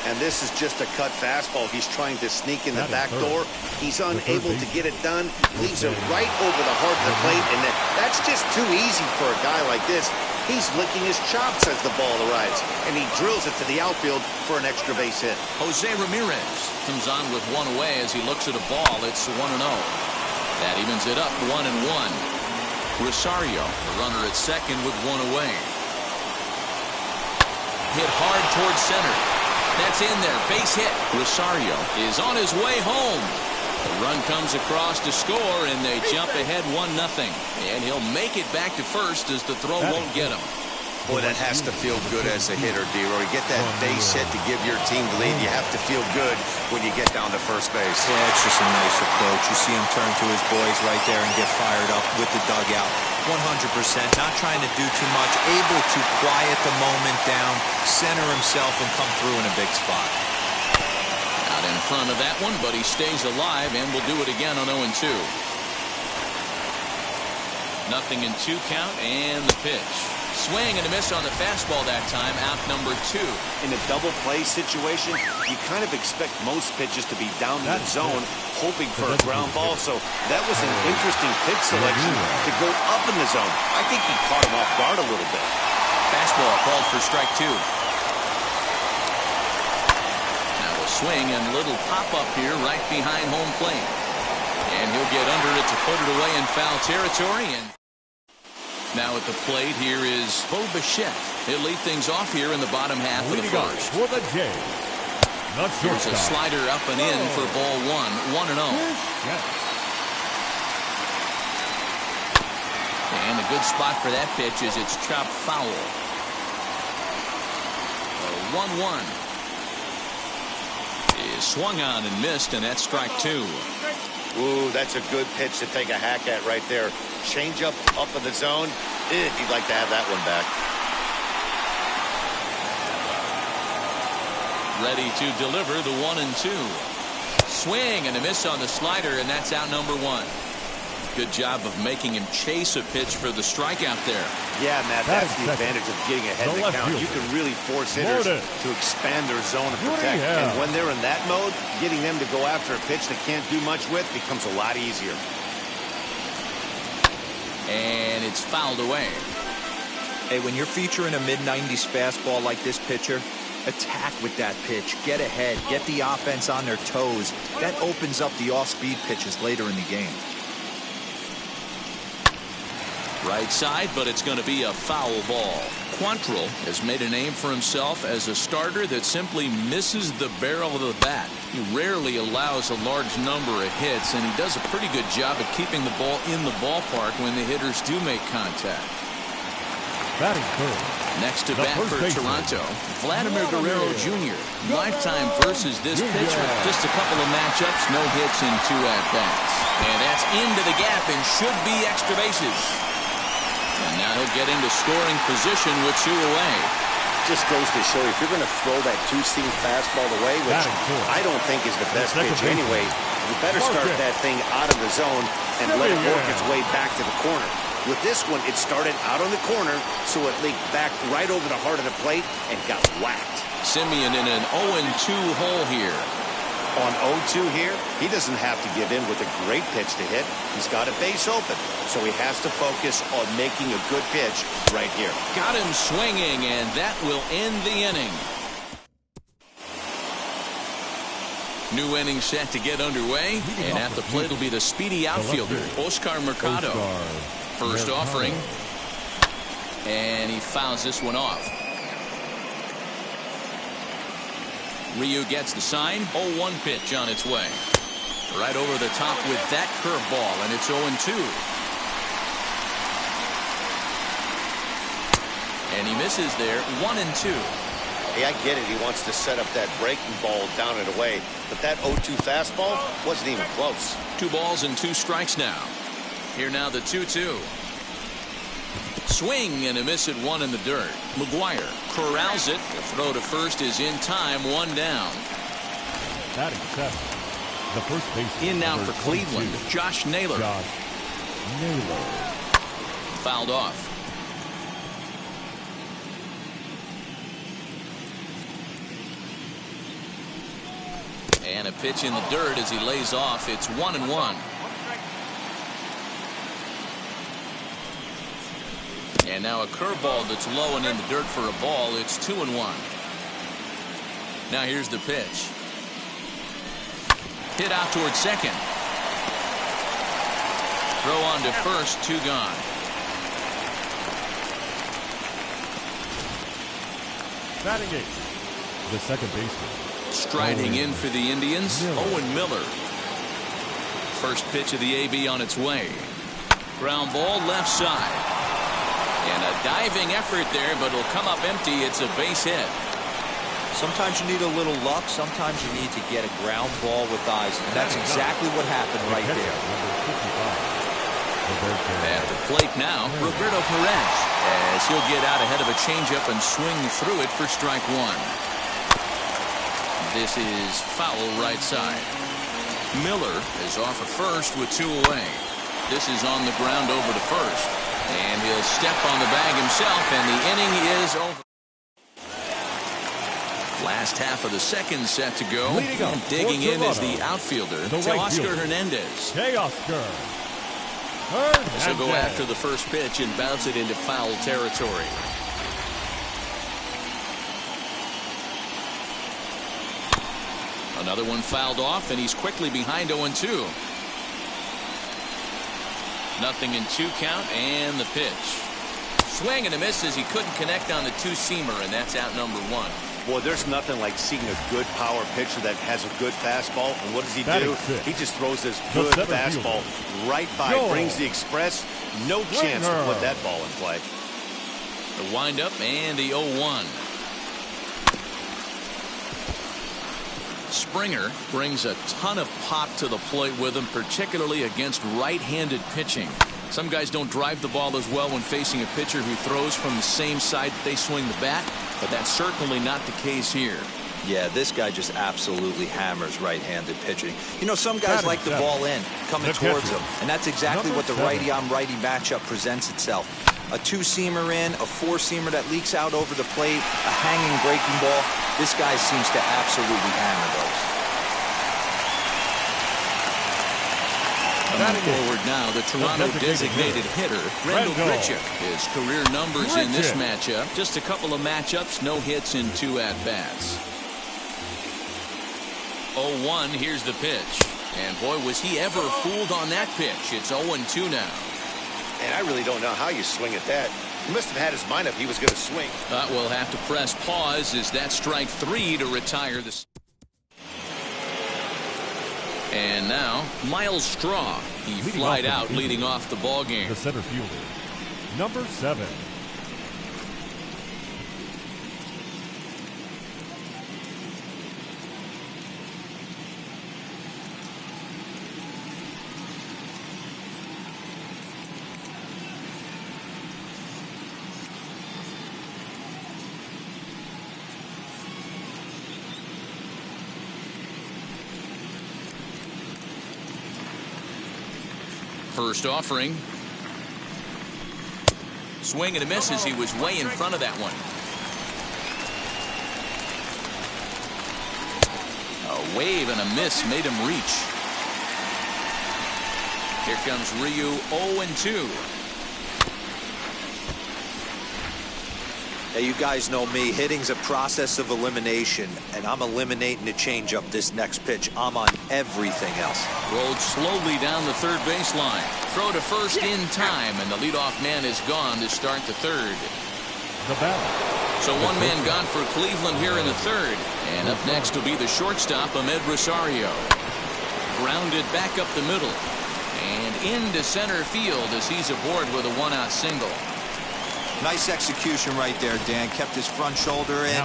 And this is just a cut fastball. He's trying to sneak in the back door. He's unable to get it done. Leaves it right over the heart of the plate. And that's just too easy for a guy like this. He's licking his chops as the ball arrives. And he drills it to the outfield for an extra base hit. Jose Ramirez comes on with one away as he looks at a ball. It's 1-0. That evens it up 1-1. Rosario, the runner at second with one away. Hit hard towards center. That's in there. Base hit. Rosario is on his way home. The run comes across to score, and they jump ahead 1-0. And he'll make it back to first as the throw won't get him. Boy, that has to feel good as a hitter, D-Roy. Get that base hit to give your team the lead. You have to feel good when you get down to first base. Yeah, it's just a nice approach. You see him turn to his boys right there and get fired up with the dugout. 100%, not trying to do too much, able to quiet the moment down, center himself, and come through in a big spot. Out in front of that one, but he stays alive and will do it again on 0-2. 0-2 count, and the pitch. Swing and a miss on the fastball that time, out number 2. In a double play situation, you kind of expect most pitches to be down in the zone, hoping for a ground ball. So that was an interesting pitch selection to go up in the zone. I think he caught him off guard a little bit. Fastball called for strike 2. Now a swing and a little pop-up here right behind home plate. And he'll get under it to put it away in foul territory. And now at the plate, here is Bo Bichette. He'll lead things off here in the bottom half of the first. For the Jays. Here's a slider up and in for ball 1, 1-0. And a good spot for that pitch is it's chopped foul. 1-1 is swung on and missed, and that's strike 2. Ooh, that's a good pitch to take a hack at right there. Change up in the zone. You'd like to have that one back. Ready to deliver the 1-2. Swing and a miss on the slider, and that's out number 1. Good job of making him chase a pitch for the strikeout there. Yeah, Matt, that's the advantage of getting ahead of the count. You can really force hitters to expand their zone and protect. And when they're in that mode, getting them to go after a pitch they can't do much with becomes a lot easier. And it's fouled away. Hey, when you're featuring a mid-90s fastball like this pitcher, attack with that pitch. Get ahead. Get the offense on their toes. That opens up the off-speed pitches later in the game. Right side, but it's going to be a foul ball. Quantrill has made a name for himself as a starter that simply misses the barrel of the bat. He rarely allows a large number of hits, and he does a pretty good job of keeping the ball in the ballpark when the hitters do make contact. Batting third. Next to bat for Toronto, Vladimir Guerrero Jr. Lifetime versus this pitcher. Just a couple of matchups, no hits in 2 at-bats. And that's into the gap and should be extra bases. And now he'll get into scoring position with 2 away. Just goes to show you, if you're going to throw that 2-seam fastball away, which I don't think is the best pitch anyway, you better start that thing out of the zone and let it work its way back to the corner. With this one, it started out on the corner, so it leaked back right over the heart of the plate and got whacked. Simeon in an 0-2 hole here. On 0-2 here, he doesn't have to give in with a great pitch to hit. He's got a base open, so he has to focus on making a good pitch right here. Got him swinging, and that will end the inning. New inning set to get underway, and at the plate will be the speedy outfielder, Oscar Mercado. First offering, and he fouls this one off. Ryu gets the sign. 0-1 pitch on its way. Right over the top with that curveball, and it's 0-2. And he misses there. 1-2. Hey, I get it. He wants to set up that breaking ball down and away, but that 0-2 fastball wasn't even close. 2 balls and 2 strikes now. Here now the 2-2. Swing and a miss at 1 in the dirt. McGuire corrals it. The throw to first is in time. 1 down. Batting 7. The first baseman. In now for Cleveland, Josh Naylor. Fouled off. And a pitch in the dirt as he lays off. It's 1-1. And now a curveball that's low and in the dirt for a ball. It's 2-1. Now here's the pitch. Hit out towards second. Throw on to first. 2 gone. Batting 8. The second baseman. Striding in for the Indians, Owen Miller. First pitch of the AB on its way. Ground ball left side. And a diving effort there, but it'll come up empty. It's a base hit. Sometimes you need a little luck. Sometimes you need to get a ground ball with eyes. And that's exactly what happened right there. At the plate now, Roberto Perez, as he'll get out ahead of a changeup and swing through it for strike 1. This is foul right side. Miller is off of first with 2 away. This is on the ground over to first. And he'll step on the bag himself, and the inning is over. Last half of the second set to go. And digging in is the outfielder, Teoscar Hernandez. This will go after the first pitch and bounce it into foul territory. Another one fouled off, and he's quickly behind 0-2. Nothing in 2 count, and the pitch. Swing and a miss as he couldn't connect on the 2-seamer, and that's out number 1. Boy, there's nothing like seeing a good power pitcher that has a good fastball. And what does he do? He just throws this good fastball right by, brings the express. No chance to put that ball in play. The windup and the 0-1. Springer brings a ton of pop to the plate with him, particularly against right-handed pitching. Some guys don't drive the ball as well when facing a pitcher who throws from the same side that they swing the bat, but that's certainly not the case here. Yeah, this guy just absolutely hammers right-handed pitching. You know, some guys like the ball in, coming towards them, and that's exactly what the righty-on-righty matchup presents itself. A 2-seamer in, a 4-seamer that leaks out over the plate, a hanging breaking ball. This guy seems to absolutely hammer those. Coming forward now, the Toronto designated hitter, Rendell Grichuk. His career numbers in this matchup, just a couple of matchups, no hits in 2 at-bats. 0-1, here's the pitch. And boy, was he ever fooled on that pitch. It's 0-2 now. And I really don't know how you swing at that. He must have had his mind up he was going to swing. We'll have to press pause as that strike 3 to retire this. And now, Miles Straw. He flied out leading off the ball game. The center fielder, number 7. First offering. Swing and a miss as he was way in front of that one. A wave and a miss made him reach. Here comes Ryu, 0-2. Hey, you guys know me. Hitting's a process of elimination, and I'm eliminating the changeup this next pitch. I'm on everything else. Rolled slowly down the third baseline. Throw to first in time, and the leadoff man is gone to start the third. The batter. So one man gone for Cleveland here in the third. And up next will be the shortstop, Ahmed Rosario. Grounded back up the middle. And into center field as he's aboard with a one-out single. Nice execution right there, Dan. Kept his front shoulder in,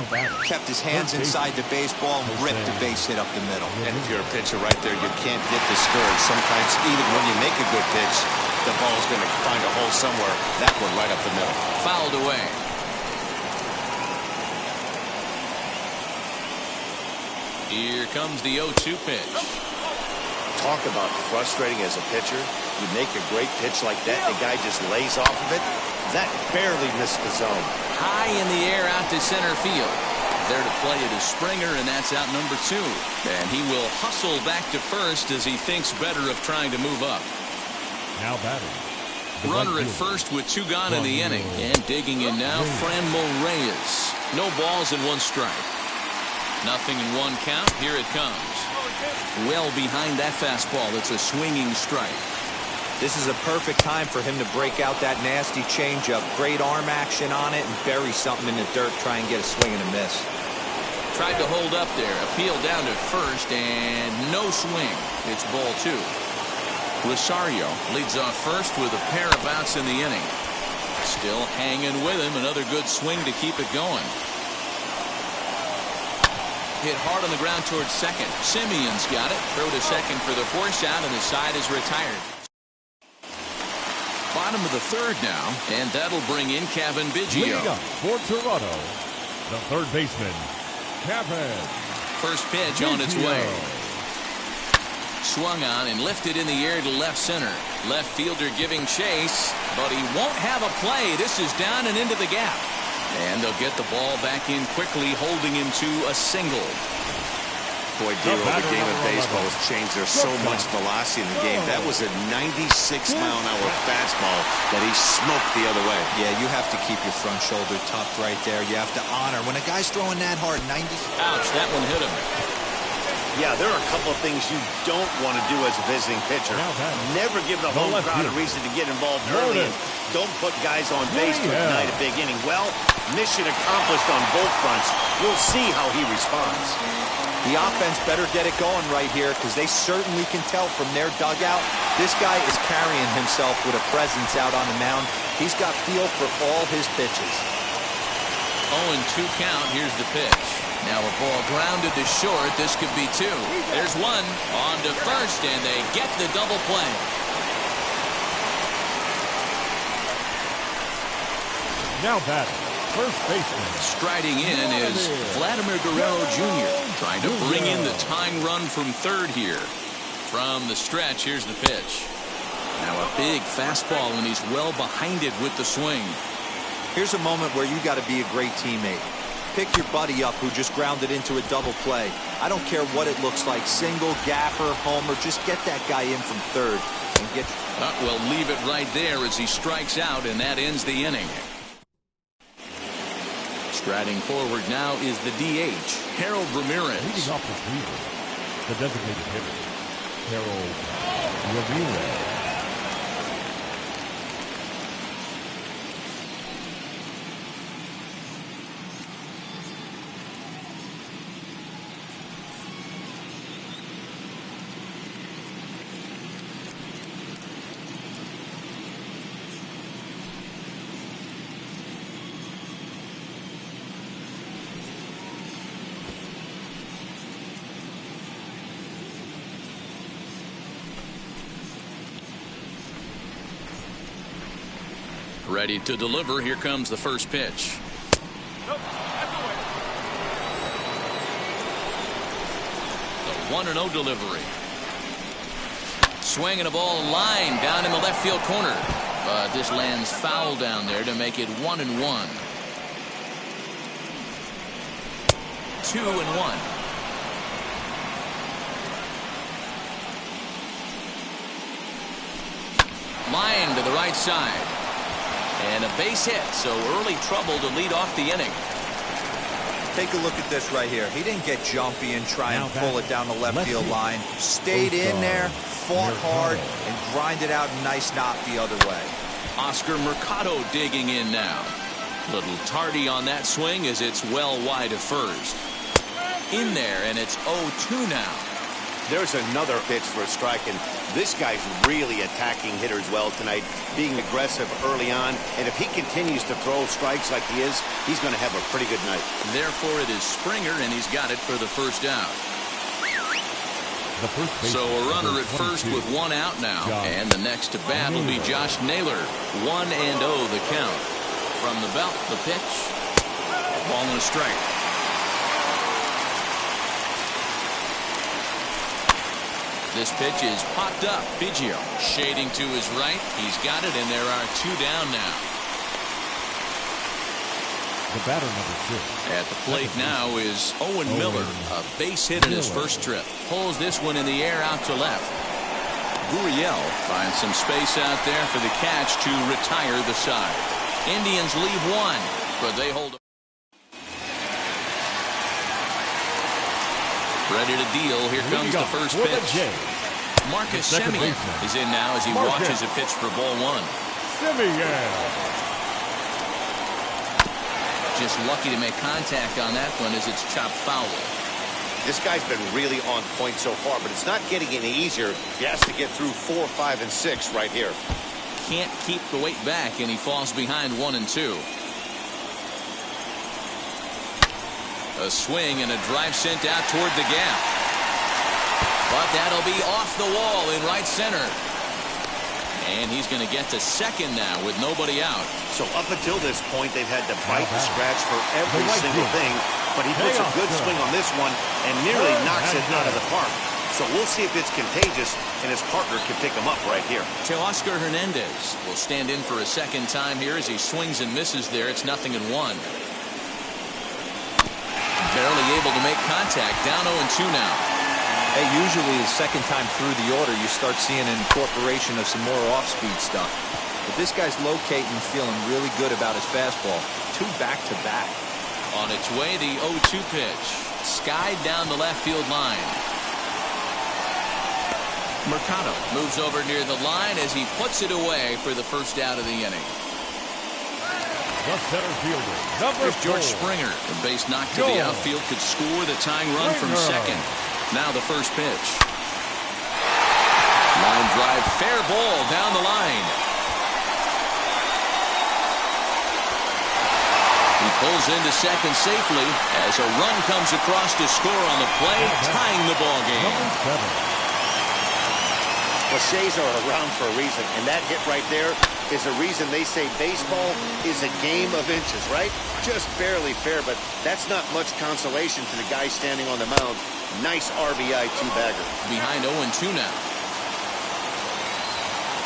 kept his hands inside the baseball, and ripped the base hit up the middle. And if you're a pitcher right there, you can't get discouraged. Sometimes even when you make a good pitch, the ball's going to find a hole somewhere. That one right up the middle. Fouled away. Here comes the 0-2 pitch. Talk about frustrating as a pitcher. You make a great pitch like that, the guy just lays off of it. That barely missed the zone. High in the air out to center field. There to play it is Springer, and that's out number 2. And he will hustle back to first as he thinks better of trying to move up. Now batting. Runner at first with 2 gone in the inning. And digging in now, Franmil Reyes. No balls and 1 strike. Nothing in 1 count. Here it comes. Well behind that fastball. It's a swinging strike. This is a perfect time for him to break out that nasty changeup. Great arm action on it and bury something in the dirt. Try and get a swing and a miss. Tried to hold up there. Appeal down to first and no swing. It's ball 2. Rosario leads off first with a pair of outs in the inning. Still hanging with him. Another good swing to keep it going. Hit hard on the ground towards second. Simeon's got it. Throw to second for the force out, and the side is retired. Bottom of the third now, and that'll bring in Kevin Biggio. Leading up for Toronto, the third baseman, Kevin. First pitch on its way. Swung on and lifted in the air to left center. Left fielder giving chase, but he won't have a play. This is down and into the gap. And they'll get the ball back in quickly, holding him to a single. Boy, Dero, the game of baseball has changed. There's so much velocity in the game. That was a 96-mile-an-hour fastball that he smoked the other way. Yeah, you have to keep your front shoulder tucked right there. You have to honor. When a guy's throwing that hard, 90... Ouch, that one hit him. Yeah, there are a couple of things you don't want to do as a visiting pitcher. Never give the home crowd a reason to get involved early, and don't put guys on base to ignite a big inning. Well, mission accomplished on both fronts. We'll see how he responds. The offense better get it going right here, because they certainly can tell from their dugout. This guy is carrying himself with a presence out on the mound. He's got feel for all his pitches. 0-2 count. Here's the pitch. Now a ball grounded to short. This could be 2. There's 1. On to first, and they get the double play. Now batting, first baseman. Striding in is Vladimir Guerrero Jr. Trying to bring in the tying run from third here. From the stretch, here's the pitch. Now a big fastball, and he's well behind it with the swing. Here's a moment where you got to be a great teammate. Pick your buddy up who just grounded into a double play. I don't care what it looks like, single, gapper, homer, just get that guy in from third and get... We'll leave it right there as he strikes out, and that ends the inning. Striding forward now is the DH, Harold Ramirez. Leading off the field, the designated hitter, Harold Ramirez. Ready to deliver. Here comes the first pitch. The 1-0 delivery. Swinging a ball line down in the left field corner. But this lands foul down there to make it 1-1. 2-1. Line to the right side. And a base hit, so early trouble to lead off the inning. Take a look at this right here. He didn't get jumpy and try and pull it down the left field line. Stayed in there, fought hard, and grinded out a nice knock the other way. Oscar Mercado digging in now. Little tardy on that swing as it's well wide of first. In there, and it's 0-2 now. There's another pitch for a strike, and this guy's really attacking hitters well tonight, being aggressive early on, and if he continues to throw strikes like he is, he's going to have a pretty good night. Therefore, it is Springer, and he's got it for the first out. So a runner at first with one out now, and the next to bat will be Josh Naylor. 1-0 the count. From the belt, the pitch. Ball and a strike. This pitch is popped up. Biggio shading to his right. He's got it, and there are 2 down now. The batter number 6. At the plate now is Owen Miller. A base hit in his first trip. Pulls this one in the air out to left. Gurriel finds some space out there for the catch to retire the side. Indians leave 1, but they hold. Ready to deal. Here comes the first pitch. Marcus Semien is in now as he watches a pitch for ball 1. Just lucky to make contact on that one as it's chopped foul. This guy's been really on point so far, but it's not getting any easier. He has to get through 4, 5, and 6 right here. Can't keep the weight back, and he falls behind 1 and 2. A swing and a drive sent out toward the gap. But that'll be off the wall in right center. And he's going to get to second now with nobody out. So up until this point, they've had to bite and scratch for every single thing. But he puts a good swing on this one and nearly knocks it out of the park. So we'll see if it's contagious and his partner can pick him up right here. Teoscar Hernandez will stand in for a second time here as he swings and misses there. It's 0-1. Barely able to make contact. Down 0-2 now. Hey, usually the second time through the order, you start seeing an incorporation of some more off-speed stuff. But this guy's locating, feeling really good about his fastball. 2 back-to-back. On its way, the 0-2 pitch. Skied down the left field line. Mercado moves over near the line as he puts it away for the first out of the inning. The center fielder, number 4. George Springer. The base knocked to the outfield could score the tying run from second. Now the first pitch. Line drive, fair ball down the line. He pulls into second safely as a run comes across to score on the play, tying the ball game. Clichés are around for a reason, and that hit right there is a reason they say baseball is a game of inches, right? Just barely fair, but that's not much consolation to the guy standing on the mound. Nice RBI 2-bagger. Behind 0-2 now.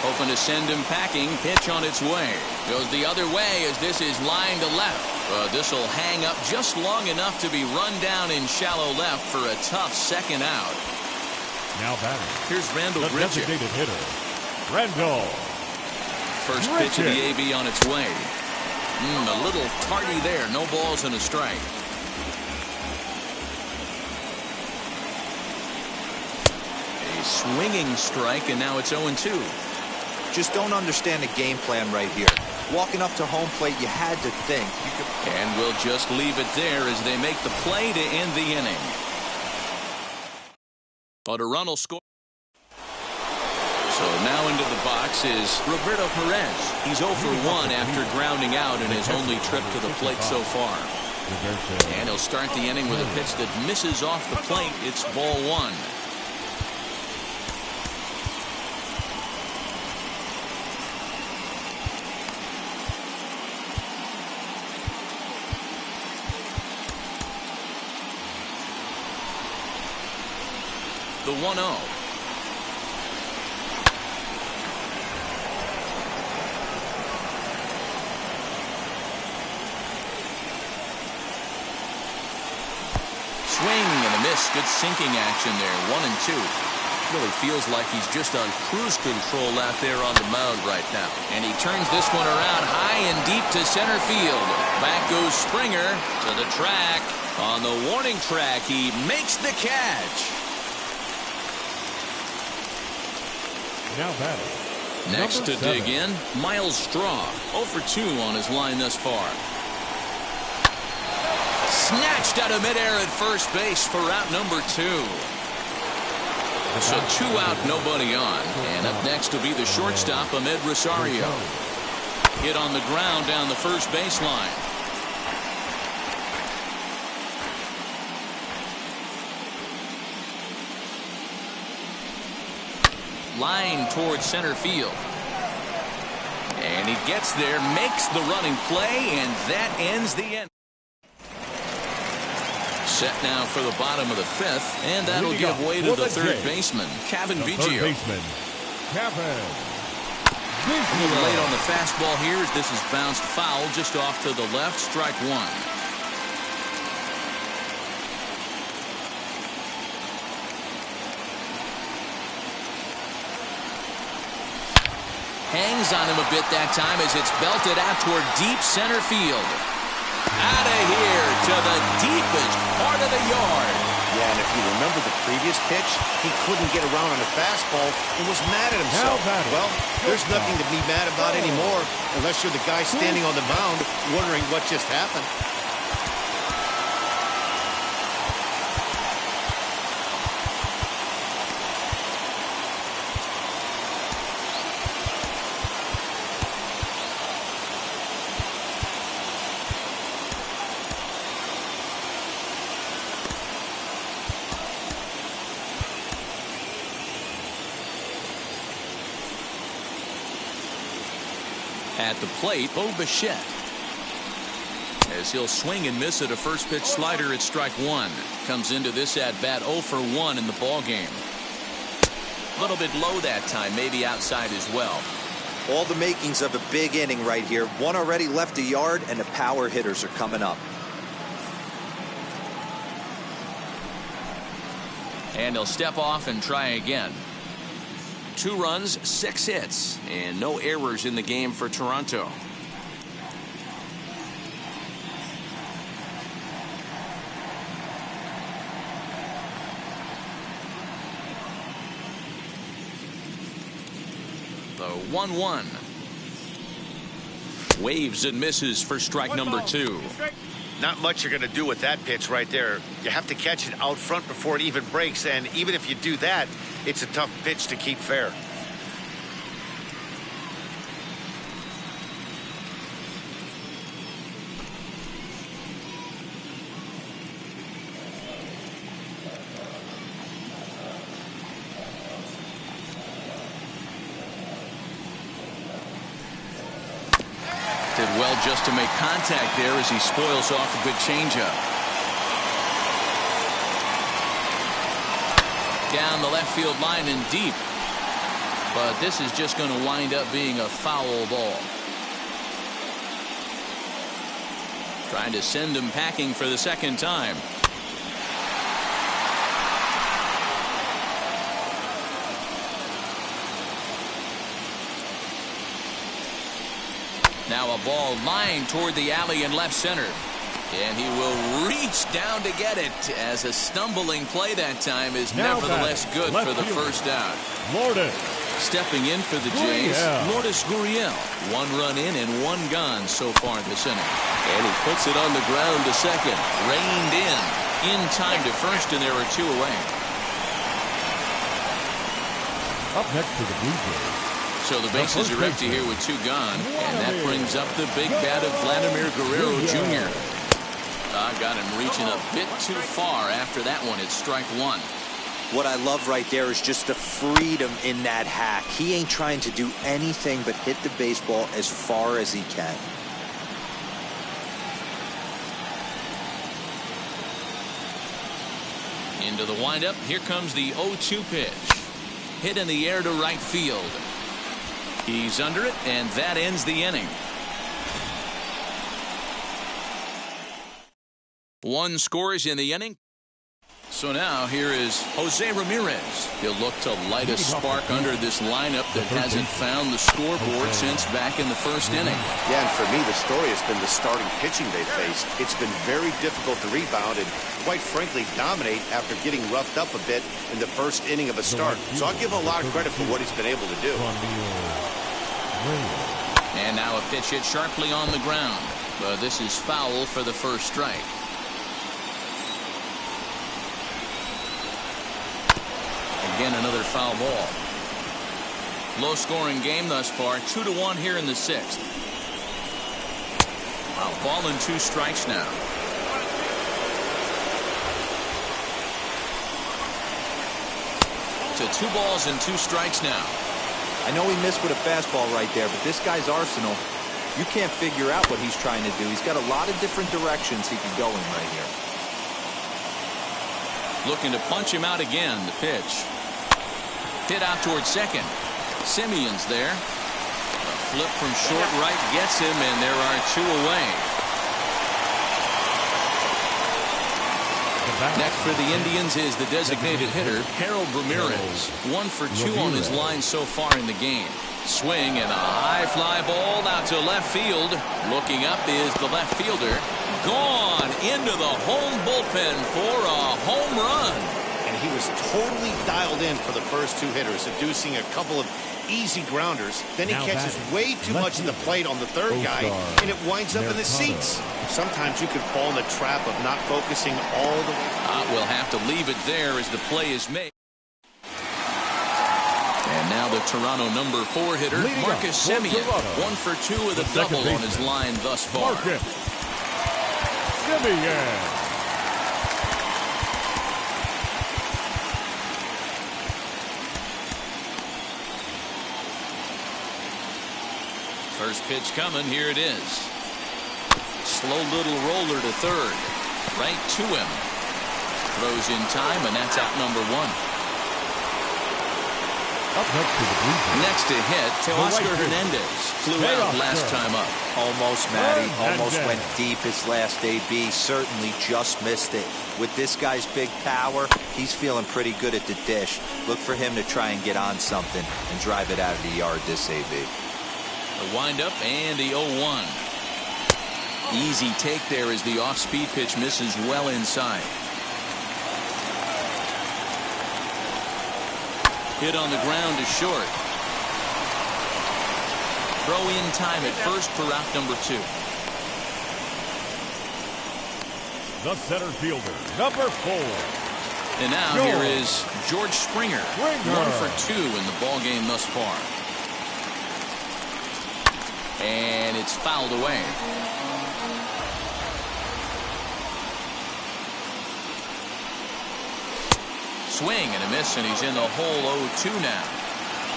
Hoping to send him packing. Pitch on its way. Goes the other way as this is line to left. This will hang up just long enough to be run down in shallow left for a tough second out. Now batting. Here's Randall the Grichuk. Designated hitter, Randall. First pitch of the AB on its way. A little tardy there. No balls and a strike. A swinging strike, and now it's 0-2. Just don't understand the game plan right here. Walking up to home plate, you had to think. And we'll just leave it there as they make the play to end the inning. But a run will score. So now into the box is Roberto Perez. He's 0 for 1 after grounding out in his only trip to the plate so far. And he'll start the inning with a pitch that misses off the plate. It's ball 1. The 1-0. Swing and a miss. Good sinking action there. 1-2. Really feels like he's just on cruise control out there on the mound right now. And he turns this one around high and deep to center field. Back goes Springer to the track. On the warning track, he makes the catch. Now batting. Next to dig in, Miles Straw. 0 for 2 on his line thus far. Snatched out of midair at first base for out number 2. So 2 out, nobody on. And up next will be the shortstop, Ahmed Rosario. Hit on the ground down the first baseline. Line towards center field. And he gets there, makes the running play, and that ends the end. Set now for the bottom of the 5th, and that'll give way to the third baseman, Kevin Biggio. A little late on the fastball here as this is bounced foul just off to the left, strike 1. Hangs on him a bit that time as it's belted out toward deep center field. Out of here to the deepest part of the yard. Yeah, and if you remember the previous pitch, he couldn't get around on a fastball and was mad at himself. Well, there's nothing to be mad about anymore unless you're the guy standing on the mound wondering what just happened. At the plate, Bo Bichette. As he'll swing and miss at a first pitch slider at strike 1. Comes into this at bat 0 for 1 in the ball game. A little bit low that time, maybe outside as well. All the makings of a big inning right here. One already left the yard, and the power hitters are coming up. And he'll step off and try again. 2 runs, 6 hits, and no errors in the game for Toronto. The 1-1. Waves and misses for strike number 2. Not much you're going to do with that pitch right there. You have to catch it out front before it even breaks, and even if you do that, it's a tough pitch to keep fair. Did well just to make contact there as he spoils off a good changeup. Down the left field line and deep. But this is just going to wind up being a foul ball. Trying to send him packing for the second time. Now a ball lined toward the alley in left center. And he will reach down to get it as a stumbling play that time is nevertheless good for the first out. Stepping in for the Jays, Lourdes Gurriel. 1 run in and 1 gone so far this inning. And he puts it on the ground to second. Reined in time to first, and there are 2 away. Up next to the Blue Jays. So the bases are empty here with 2 gone. And that brings up the big bat of Vladimir Guerrero Jr. Got him reaching a bit too far after that one. It's strike 1. What I love right there is just the freedom in that hack. He ain't trying to do anything but hit the baseball as far as he can. Into the windup. Here comes the 0-2 pitch. Hit in the air to right field. He's under it, and that ends the inning. 1 scores in the inning. So now here is Jose Ramirez. He'll look to light a spark under this lineup that hasn't found the scoreboard since back in the first inning. Yeah, and for me, the story has been the starting pitching they faced. It's been very difficult to rebound and, quite frankly, dominate after getting roughed up a bit in the first inning of a start. So I'll give him a lot of credit for what he's been able to do. And now a pitch hit sharply on the ground. But this is foul for the first strike. Again, another foul ball. Low-scoring game thus far, 2-1 here in the sixth. Wow, ball and 2 strikes now. To 2 balls and 2 strikes now. I know he missed with a fastball right there, but this guy's arsenal, you can't figure out what he's trying to do. He's got a lot of different directions he can go in right here. Looking to punch him out again. The pitch. Hit out towards second. Simeon's there. A flip from short right gets him, and there are 2 away. Next for the Indians is the designated hitter, Harold Ramirez. 1 for 2 on his line so far in the game. Swing and a high fly ball out to left field. Looking up is the left fielder. Gone into the home bullpen for a home run. And he was totally dialed in for the first 2 hitters, seducing a couple of easy grounders. Then he catches way too much of the plate on the third guy, and it winds up in the seats. Sometimes you can fall in the trap of not focusing all the way. We'll have to leave it there as the play is made. And now the Toronto number 4 hitter, Marcus Semien. 1 for 2 with a double on his line thus far. Semien. First pitch coming. Here it is. Slow little roller to third. Right to him. Throws in time, and that's out number 1. Next to hit, Teoscar Hernandez. Flew out last time up. Almost, Matty. Almost went deep his last AB. Certainly just missed it. With this guy's big power, he's feeling pretty good at the dish. Look for him to try and get on something and drive it out of the yard this AB. The windup and the 0-1. Easy take there as the off-speed pitch misses well inside. Hit on the ground to short. Throw in time at first for out number 2. The center fielder, number 4. And now here is George Springer. 1 for 2 in the ball game thus far. And it's fouled away. Swing and a miss, and he's in the hole 0-2 now.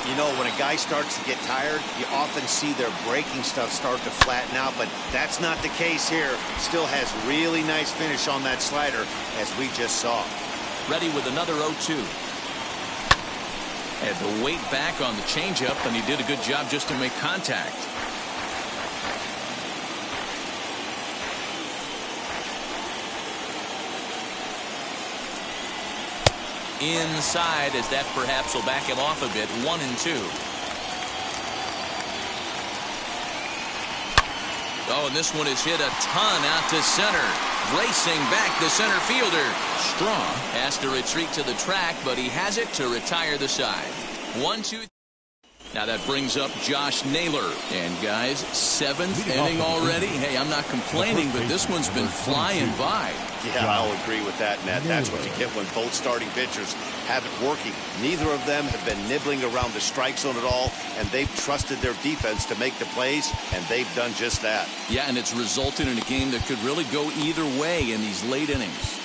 You know, when a guy starts to get tired, you often see their breaking stuff start to flatten out, but that's not the case here. Still has really nice finish on that slider, as we just saw. Ready with another 0-2. Had the weight back on the changeup, and he did a good job just to make contact. Inside, as that perhaps will back him off a bit. 1-2. Oh, and this one is hit a ton out to center. Racing back the center fielder. Strong has to retreat to the track, but he has it to retire the side. 1-2. Now that brings up Josh Naylor. And guys, 7th inning already. Hey, I'm not complaining, but this one's been flying by. Yeah, I'll agree with that, Matt. That's what you get when both starting pitchers have it working. Neither of them have been nibbling around the strike zone at all, and they've trusted their defense to make the plays, and they've done just that. Yeah, and it's resulted in a game that could really go either way in these late innings.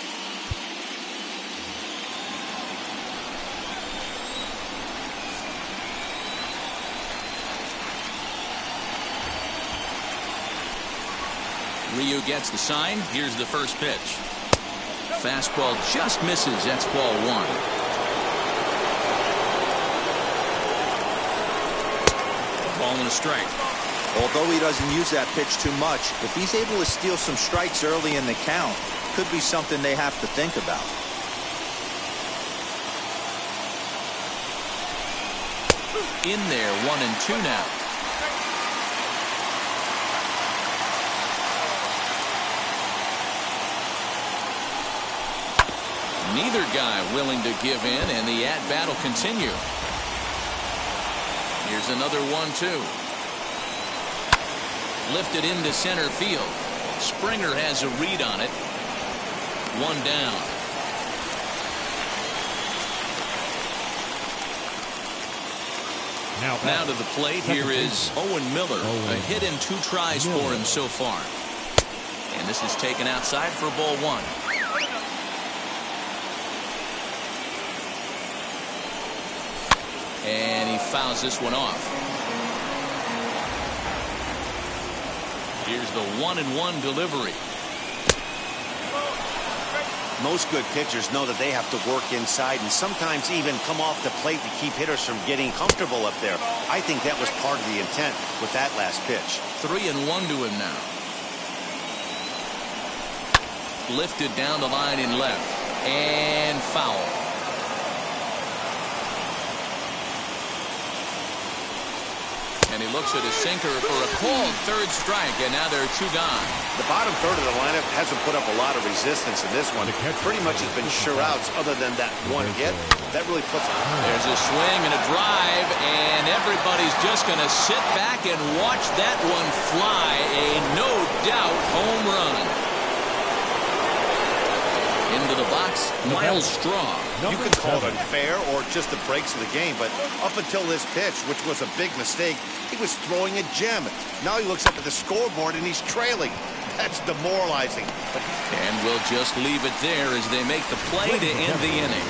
Ryu gets the sign. Here's the first pitch. Fastball just misses. That's ball 1. Ball and a strike. Although he doesn't use that pitch too much, if he's able to steal some strikes early in the count, could be something they have to think about. In there, 1-2 now. Neither guy willing to give in, and the at-bat will continue. Here's another 1-2. Lifted into center field. Springer has a read on it. 1 down. Now to the plate, here is Owen Miller. A hit in 2 tries for him so far. And this is taken outside for ball 1. And he fouls this one off. Here's the 1-1 delivery. Most good pitchers know that they have to work inside and sometimes even come off the plate to keep hitters from getting comfortable up there. I think that was part of the intent with that last pitch. 3-1 to him now. Lifted down the line in left. And foul. And he looks at his sinker for a called 3rd strike, and now there are 2 gone. The bottom third of the lineup hasn't put up a lot of resistance in this one. Pretty much has been sure outs other than that one hit. That really puts it. There's a swing and a drive, and everybody's just going to sit back and watch that one fly. A no-doubt home run. Into the box, Miles Straw. You could call it unfair or just the breaks of the game, but up until this pitch, which was a big mistake, he was throwing a gem. Now he looks up at the scoreboard and he's trailing. That's demoralizing. And we'll just leave it there as they make the play to end the inning.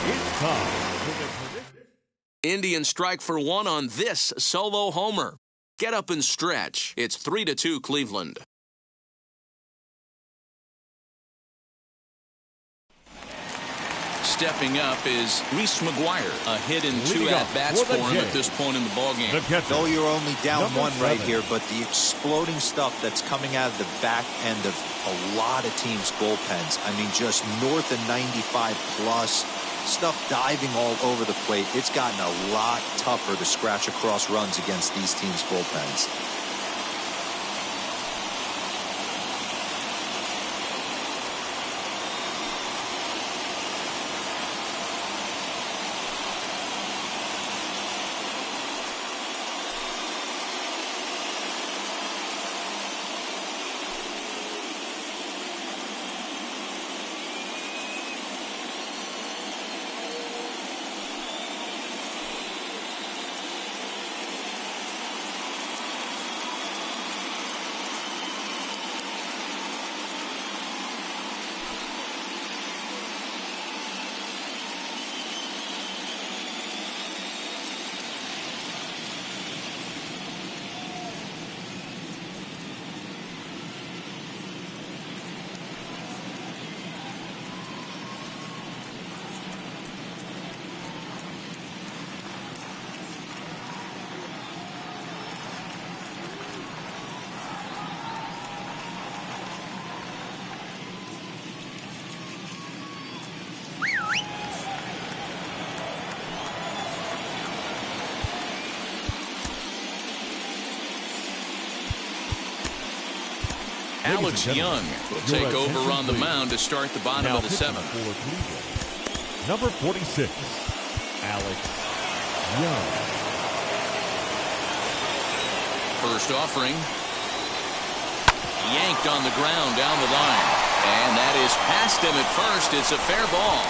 Indians strike for 1 on this solo homer. Get up and stretch. It's 3-2 Cleveland. Stepping up is Reese McGuire. A hit in 2 at-bats for him at this point in the ballgame. Though you're only down 1 right here, but the exploding stuff that's coming out of the back end of a lot of teams' bullpens. I mean, just north of 95 plus. Stuff diving all over the plate. It's gotten a lot tougher to scratch across runs against these teams' bullpens. Alex Young will take over on the mound to start the bottom of the 7th. Number 46, Alex Young. First offering. Yanked on the ground down the line. And that is past him at first. It's a fair ball.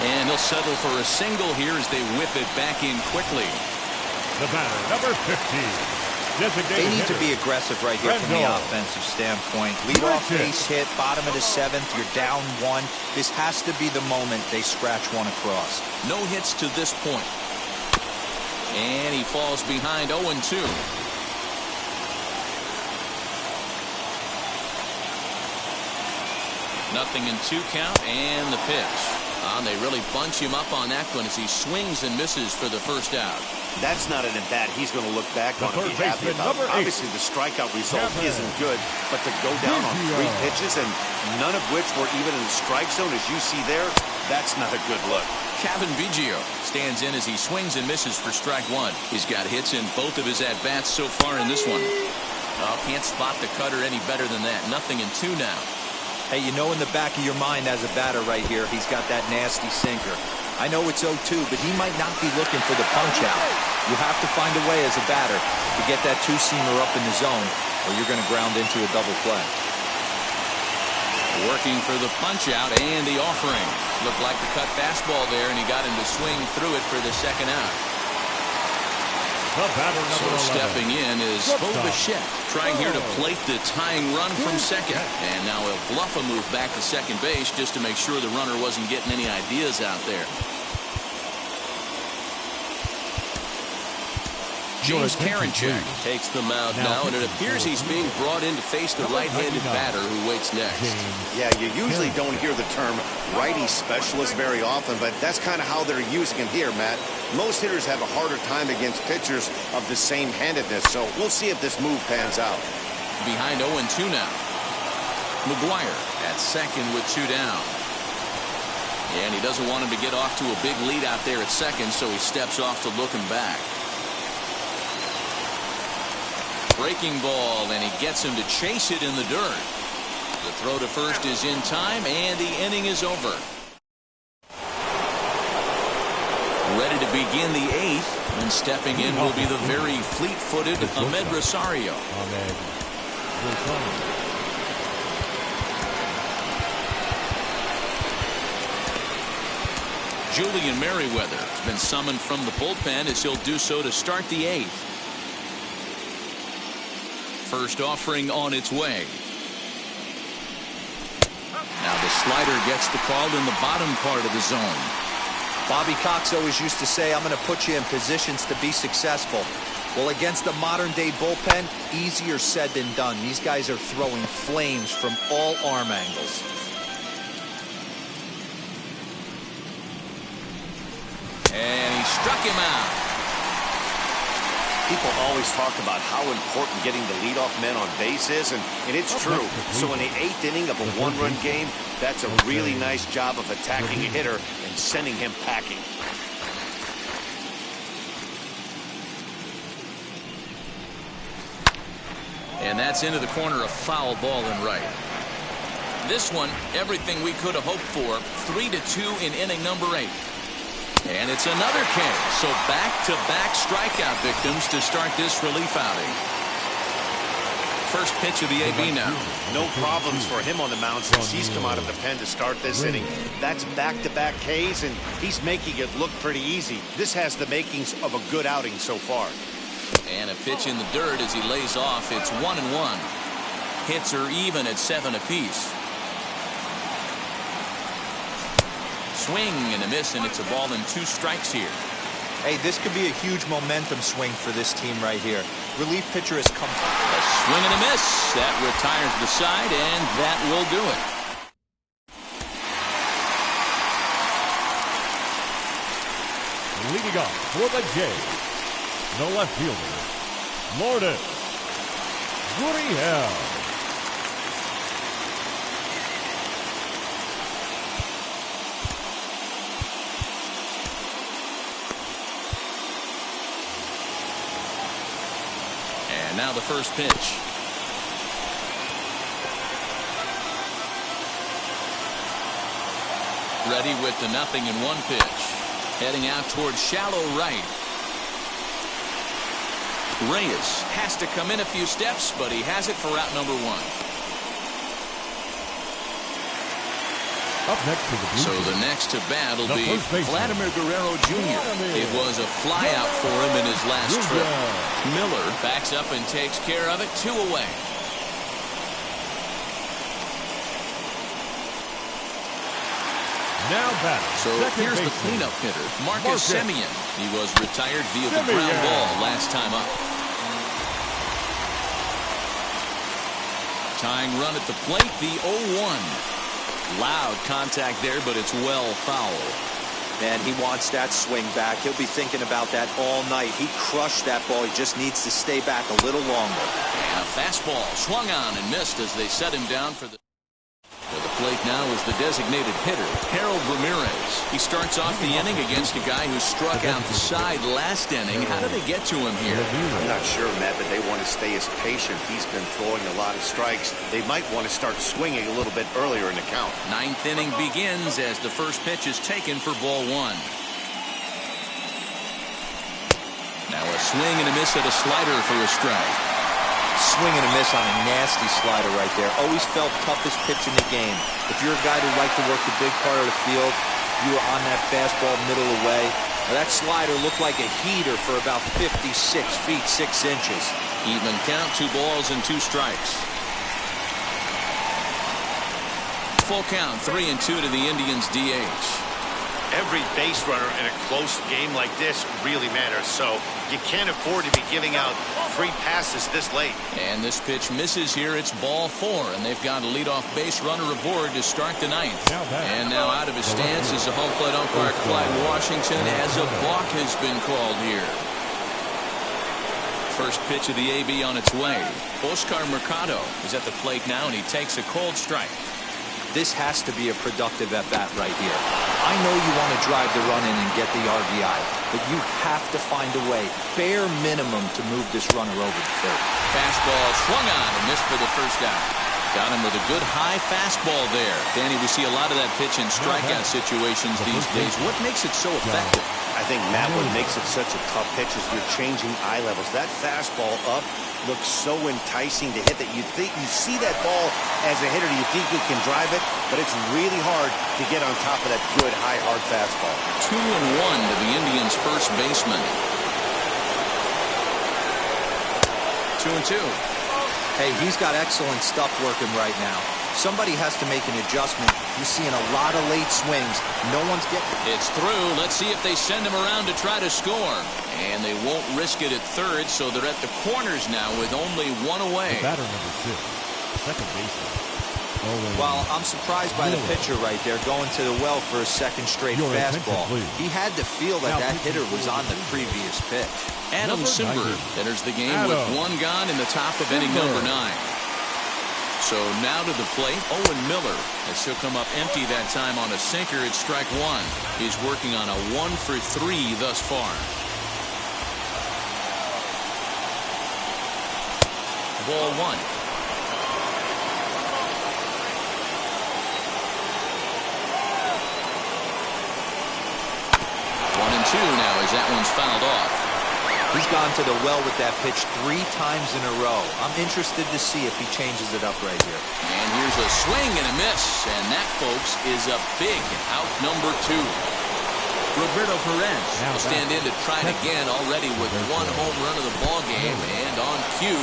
And he'll settle for a single here as they whip it back in quickly. The batter, number 15. They need to be aggressive right here from the offensive standpoint. Lead off base hit, bottom of the 7th. You're down 1. This has to be the moment they scratch one across. No hits to this point. And he falls behind 0-2. Nothing in 2 count, and the pitch. They really bunch him up on that one as he swings and misses for the first out. That's not an at-bat he's going to look back on and be happy about. Obviously, the strikeout result isn't good, but to go down on 3 pitches and none of which were even in the strike zone, as you see there, that's not a good look. stands in as he swings and misses for strike one. He's got hits in both of his at-bats so far in this one. Oh, can't spot the cutter any better than that. Nothing in two now. Hey, you know in the back of your mind as a batter right here, he's got that nasty sinker. I know it's 0-2, but he might not be looking for the punch-out. You have to find a way as a batter to get that two-seamer up in the zone, or you're going to ground into a double play. Working for the punch-out and the offering. Looked like the cut fastball there, and he got him to swing through it for the second out. So stepping in is Bichette, trying here to plate the tying run from second. And now he'll bluff a move back to second base just to make sure the runner wasn't getting any ideas out there. James Karinchak takes the mound now, and it appears he's being brought in to face the right-handed batter who waits next. Yeah, you usually don't hear the term righty specialist very often, but that's kind of how they're using him here, Matt. Most hitters have a harder time against pitchers of the same handedness, so we'll see if this move pans out. Behind 0-2 now. McGuire at second with two down. And he doesn't want him to get off to a big lead out there at second, so he steps off to look him back. Breaking ball, and he gets him to chase it in the dirt. The throw to first is in time, and the inning is over. Ready to begin the eighth, and stepping in will be the very fleet-footed Ahmed Rosario. Julian Merriweather has been summoned from the bullpen as he'll do so to start the eighth. First offering on its way. Now the slider gets the call in the bottom part of the zone. Bobby Cox always used to say, I'm going to put you in positions to be successful. Well, against a modern-day bullpen, easier said than done. These guys are throwing flames from all arm angles. And he struck him out. People always talk about how important getting the leadoff man on base is, and it's true. So in the eighth inning of a one-run game, that's a really nice job of attacking a hitter and sending him packing. And that's into the corner, a foul ball and right. This one, everything we could have hoped for. 3-2 in inning number 8. And it's another K. So back-to-back strikeout victims to start this relief outing. First pitch of the AB now. No problems for him on the mound since he's come out of the pen to start this inning. That's back-to-back Ks, and he's making it look pretty easy. This has the makings of a good outing so far. And a pitch in the dirt as he lays off. It's 1-1. Hits are even at 7 apiece. Swing and a miss, and it's a ball and 2 strikes here. Hey, this could be a huge momentum swing for this team right here. Relief pitcher has come. A swing and a miss. That retires the side, and that will do it. Leading off for the Jays, the left fielder, Lourdes Gurriel. And now the first pitch. Ready with the 0-1 pitch. Heading out towards shallow right. Reyes has to come in a few steps, but he has it for out number 1. Up next to the blue. So the next to bat will be Vladimir Guerrero Jr. It was a flyout for him in his last trip. Miller backs up and takes care of it. 2 away. Now back. So here's the cleanup hitter, Marcus Semien. He was retired via the ground ball last time up. Tying run at the plate, the 0-1. Loud contact there, but it's well foul. Man, he wants that swing back. He'll be thinking about that all night. He crushed that ball. He just needs to stay back a little longer. And a fastball swung on and missed as they set him down for the... To the plate now is the designated hitter, Harold Ramirez. He starts off the inning against a guy who struck out the side last inning. How did they get to him here? I'm not sure, Matt, but they want to stay as patient. He's been throwing a lot of strikes. They might want to start swinging a little bit earlier in the count. Ninth inning begins as the first pitch is taken for ball one. Now a swing and a miss at a slider for a strike. Swing and a miss on a nasty slider right there. Always felt toughest pitch in the game. If you're a guy who liked to work the big part of the field, you were on that fastball middle away. Now that slider looked like a heater for about 56 feet 6 inches. Even count, 2 balls and 2 strikes. Full count, 3-2 to the Indians DH. Every base runner in a close game like this really matters, so you can't afford to be giving out free passes this late. And this pitch misses here. It's ball 4, and they've got a leadoff base runner aboard to start the ninth. And now out of his stance is the home plate umpire, Clyde Washington, as a balk has been called here. First pitch of the AB on its way. Oscar Mercado is at the plate now, and he takes a cold strike. This has to be a productive at-bat right here. I know you want to drive the run in and get the RBI, but you have to find a way, bare minimum, to move this runner over to third. Fastball swung on and missed for the first out. Got him with a good high fastball there. Danny, we see a lot of that pitch in strikeout situations these days. What makes it so effective? I think, Matt, what makes it such a tough pitch is you're changing eye levels. That fastball up looks so enticing to hit that you think you see that ball as a hitter, you think you can drive it, but it's really hard to get on top of that good high hard fastball. 2-1 to the Indians' first baseman. 2-2. Hey, he's got excellent stuff working right now. Somebody has to make an adjustment. He's seeing a lot of late swings. No one's getting it. It's through. Let's see if they send him around to try to score. And they won't risk it at third, so they're at the corners now with only 1 away. Batter number 6, second baseman. Well, I'm surprised by the pitcher right there going to the well for a second straight fastball. He had to feel that that hitter was on the previous pitch. Adam Simber enters the game with 1 gone in the top of inning number 9. So now to the plate, Owen Miller, as he'll come up empty that time on a sinker at strike 1. He's working on a 1 for 3 thus far. Ball 1. 1-2 now as that one's fouled off. He's gone to the well with that pitch 3 times in a row. I'm interested to see if he changes it up right here. And here's a swing and a miss, and that, folks, is a big out number 2. Roberto Perez will stand in to try it again, already with 1 home run of the ballgame, and on cue,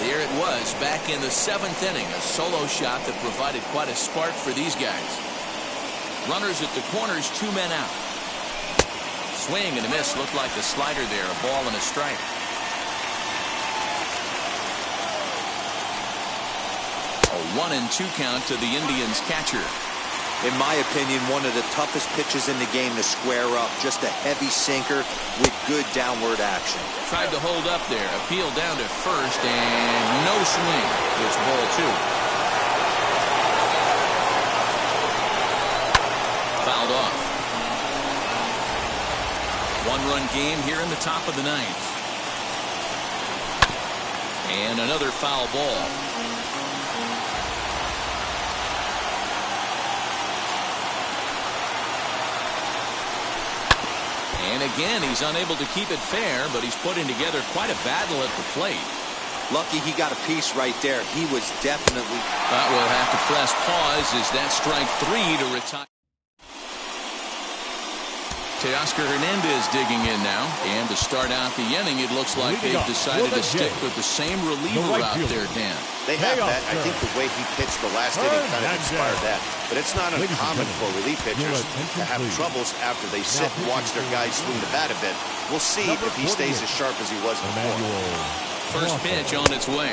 there it was, back in the 7th inning, a solo shot that provided quite a spark for these guys. Runners at the corners, 2 men out. Swing and a miss, looked like the slider there, a ball and a strike. A 1-2 count to the Indians catcher. In my opinion, one of the toughest pitches in the game to square up. Just a heavy sinker with good downward action. Tried to hold up there, appeal down to first, and no swing. It's ball 2. Fouled off. 1-run game here in the top of the 9th. And another foul ball. And again, he's unable to keep it fair, but he's putting together quite a battle at the plate. Lucky he got a piece right there. He was definitely... But we'll have to press pause as that strike 3 to retire. Teoscar Hernandez digging in now. And to start out the inning, it looks like they've decided to stick with the same reliever out there, Dan. They have that. I think the way he pitched the last inning kind of inspired that. But it's not uncommon for relief pitchers to have troubles after they sit and watch their guys swing the bat a bit. We'll see if he stays as sharp as he was before. First pitch on its way.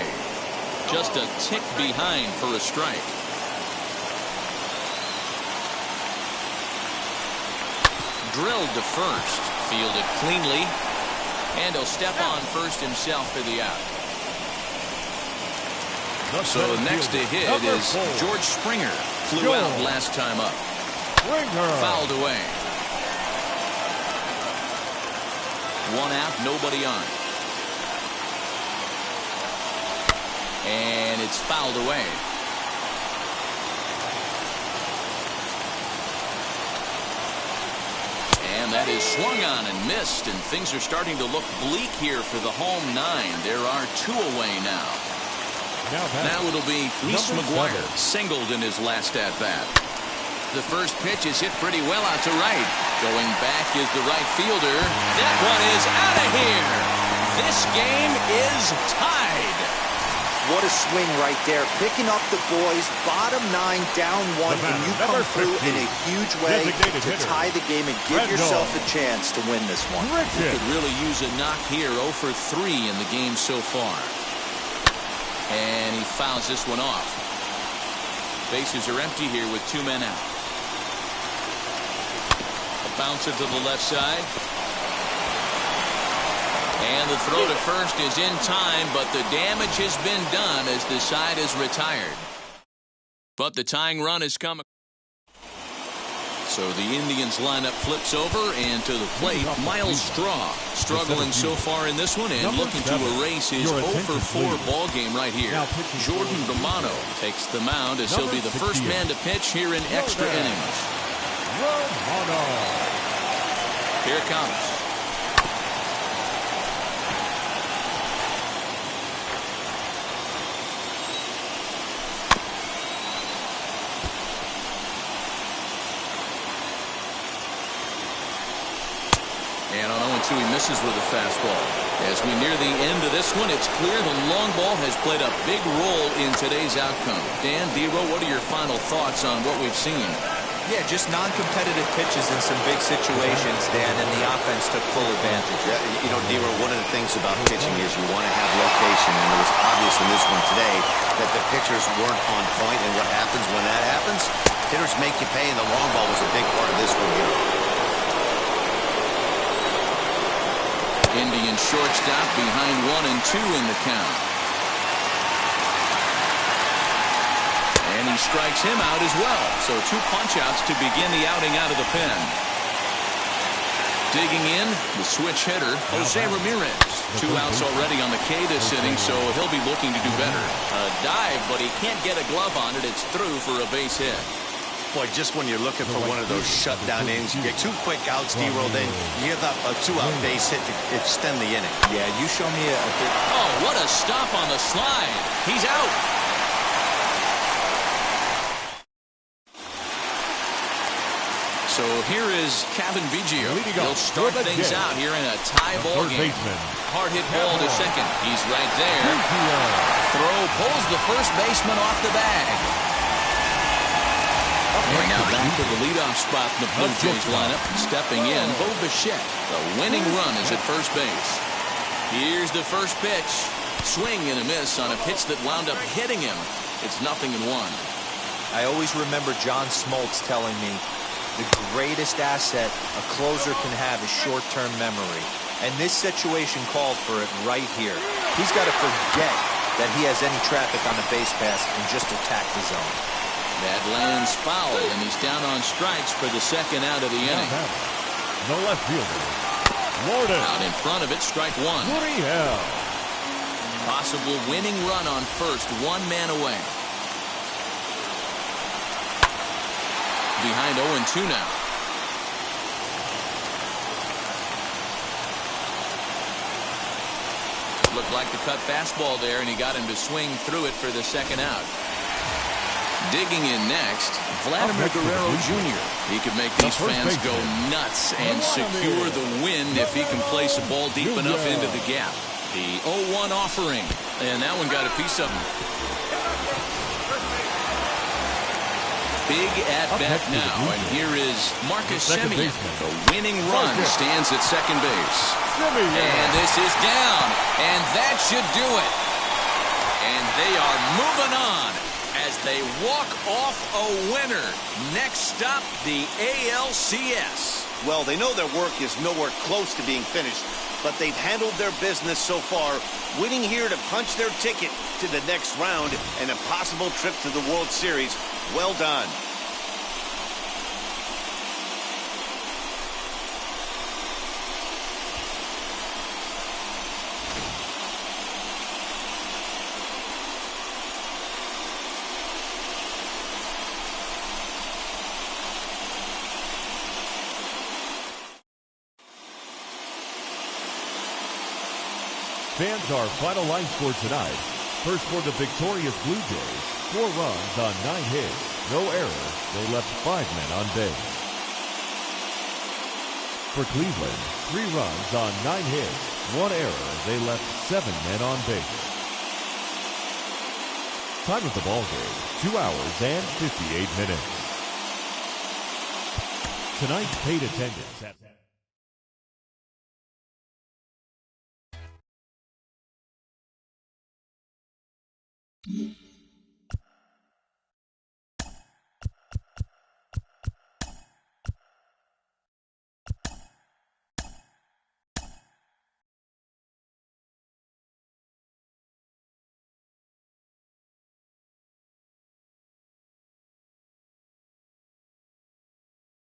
Just a tick behind for a strike. Drilled to first, fielded cleanly, and he'll step on first himself for the out. So next to hit is George Springer. Flew out last time up. Fouled away. One out, nobody on. And it's fouled away. And that is swung on and missed, and things are starting to look bleak here for the home nine. There are two away now. Now it'll be Reese McGuire, singled in his last at-bat. The first pitch is hit pretty well out to right. Going back is the right fielder. That one is out of here. This game is tied. What a swing right there. Picking up the boys, bottom nine, down one, and you come through in a huge way to tie the game and give yourself a chance to win this one. You could really use a knock here. 0 for 3 in the game so far. And he fouls this one off. Bases are empty here with 2 men out. A bouncer to the left side. And the throw to first is in time, but the damage has been done as the side is retired. But the tying run is coming. So the Indians lineup flips over, and to the plate, Miles Straw, struggling so far in this one and looking to erase his 0 for 4 ball game right here. Jordan Romano takes the mound as he'll be the first man to pitch here in extra innings. Here it comes. And on 0-2, he misses with a fastball. As we near the end of this one, it's clear the long ball has played a big role in today's outcome. Dan, Dero, what are your final thoughts on what we've seen? Yeah, just non-competitive pitches in some big situations, Dan, and the offense took full advantage. Yeah, you know, Dero, one of the things about pitching is you want to have location, and it was obvious in this one today that the pitchers weren't on point, and what happens when that happens? Hitters make you pay, and the long ball was a big part of this one here. Indian shortstop behind 1 and 2 in the count. And he strikes him out as well. So 2 punch-outs to begin the outing out of the pen. Digging in, the switch hitter, Jose Ramirez. 2 outs already on the K this inning, so he'll be looking to do better. A dive, but he can't get a glove on it. It's through for a base hit. Boy, just when you're looking for one of those shutdown innings, you get 2 quick outs, Dero, then you give up a 2-out base hit to extend the inning. Yeah, you show me a big... Oh, what a stop on the slide. He's out. So here is Kevin Biggio. He'll start things out here in a tie ball game. Hard hit ball to second. He's right there. Throw pulls the first baseman off the bag. And now back to the leadoff spot in the Blue Jays lineup. Stepping in, Bo Bichette. The winning run is at first base. Here's the first pitch. Swing and a miss on a pitch that wound up hitting him. It's 0-1. I always remember John Smoltz telling me the greatest asset a closer can have is short-term memory. And this situation called for it right here. He's got to forget that he has any traffic on the base pass and just attack the zone. That lands foul, and he's down on strikes for the second out of the inning. The left fielder, Lorden. Out in front of it, strike 1. Possible winning run on first, 1 man away. Behind 0-2 now. Looked like the cut fastball there, and he got him to swing through it for the second out. Digging in next, Vladimir Guerrero Jr. He could make these fans go nuts and secure the win if he can place a ball deep enough into the gap. The 0-1 offering, and that one got a piece of him. Big at-bat now, and here is Marcus Semien. The winning run stands at second base. And this is down, and that should do it. And they are moving on as they walk off a winner. Next stop, the ALCS. Well, they know their work is nowhere close to being finished. but they've handled their business so far, winning here to punch their ticket to the next round and a possible trip to the World Series. Well done. Fans, our final line score tonight. First for the victorious Blue Jays, 4 runs on 9 hits, no errors. They left 5 men on base. For Cleveland, 3 runs on 9 hits, 1 error. They left 7 men on base. Time of the ball game, 2 hours and 58 minutes. Tonight's paid attendance at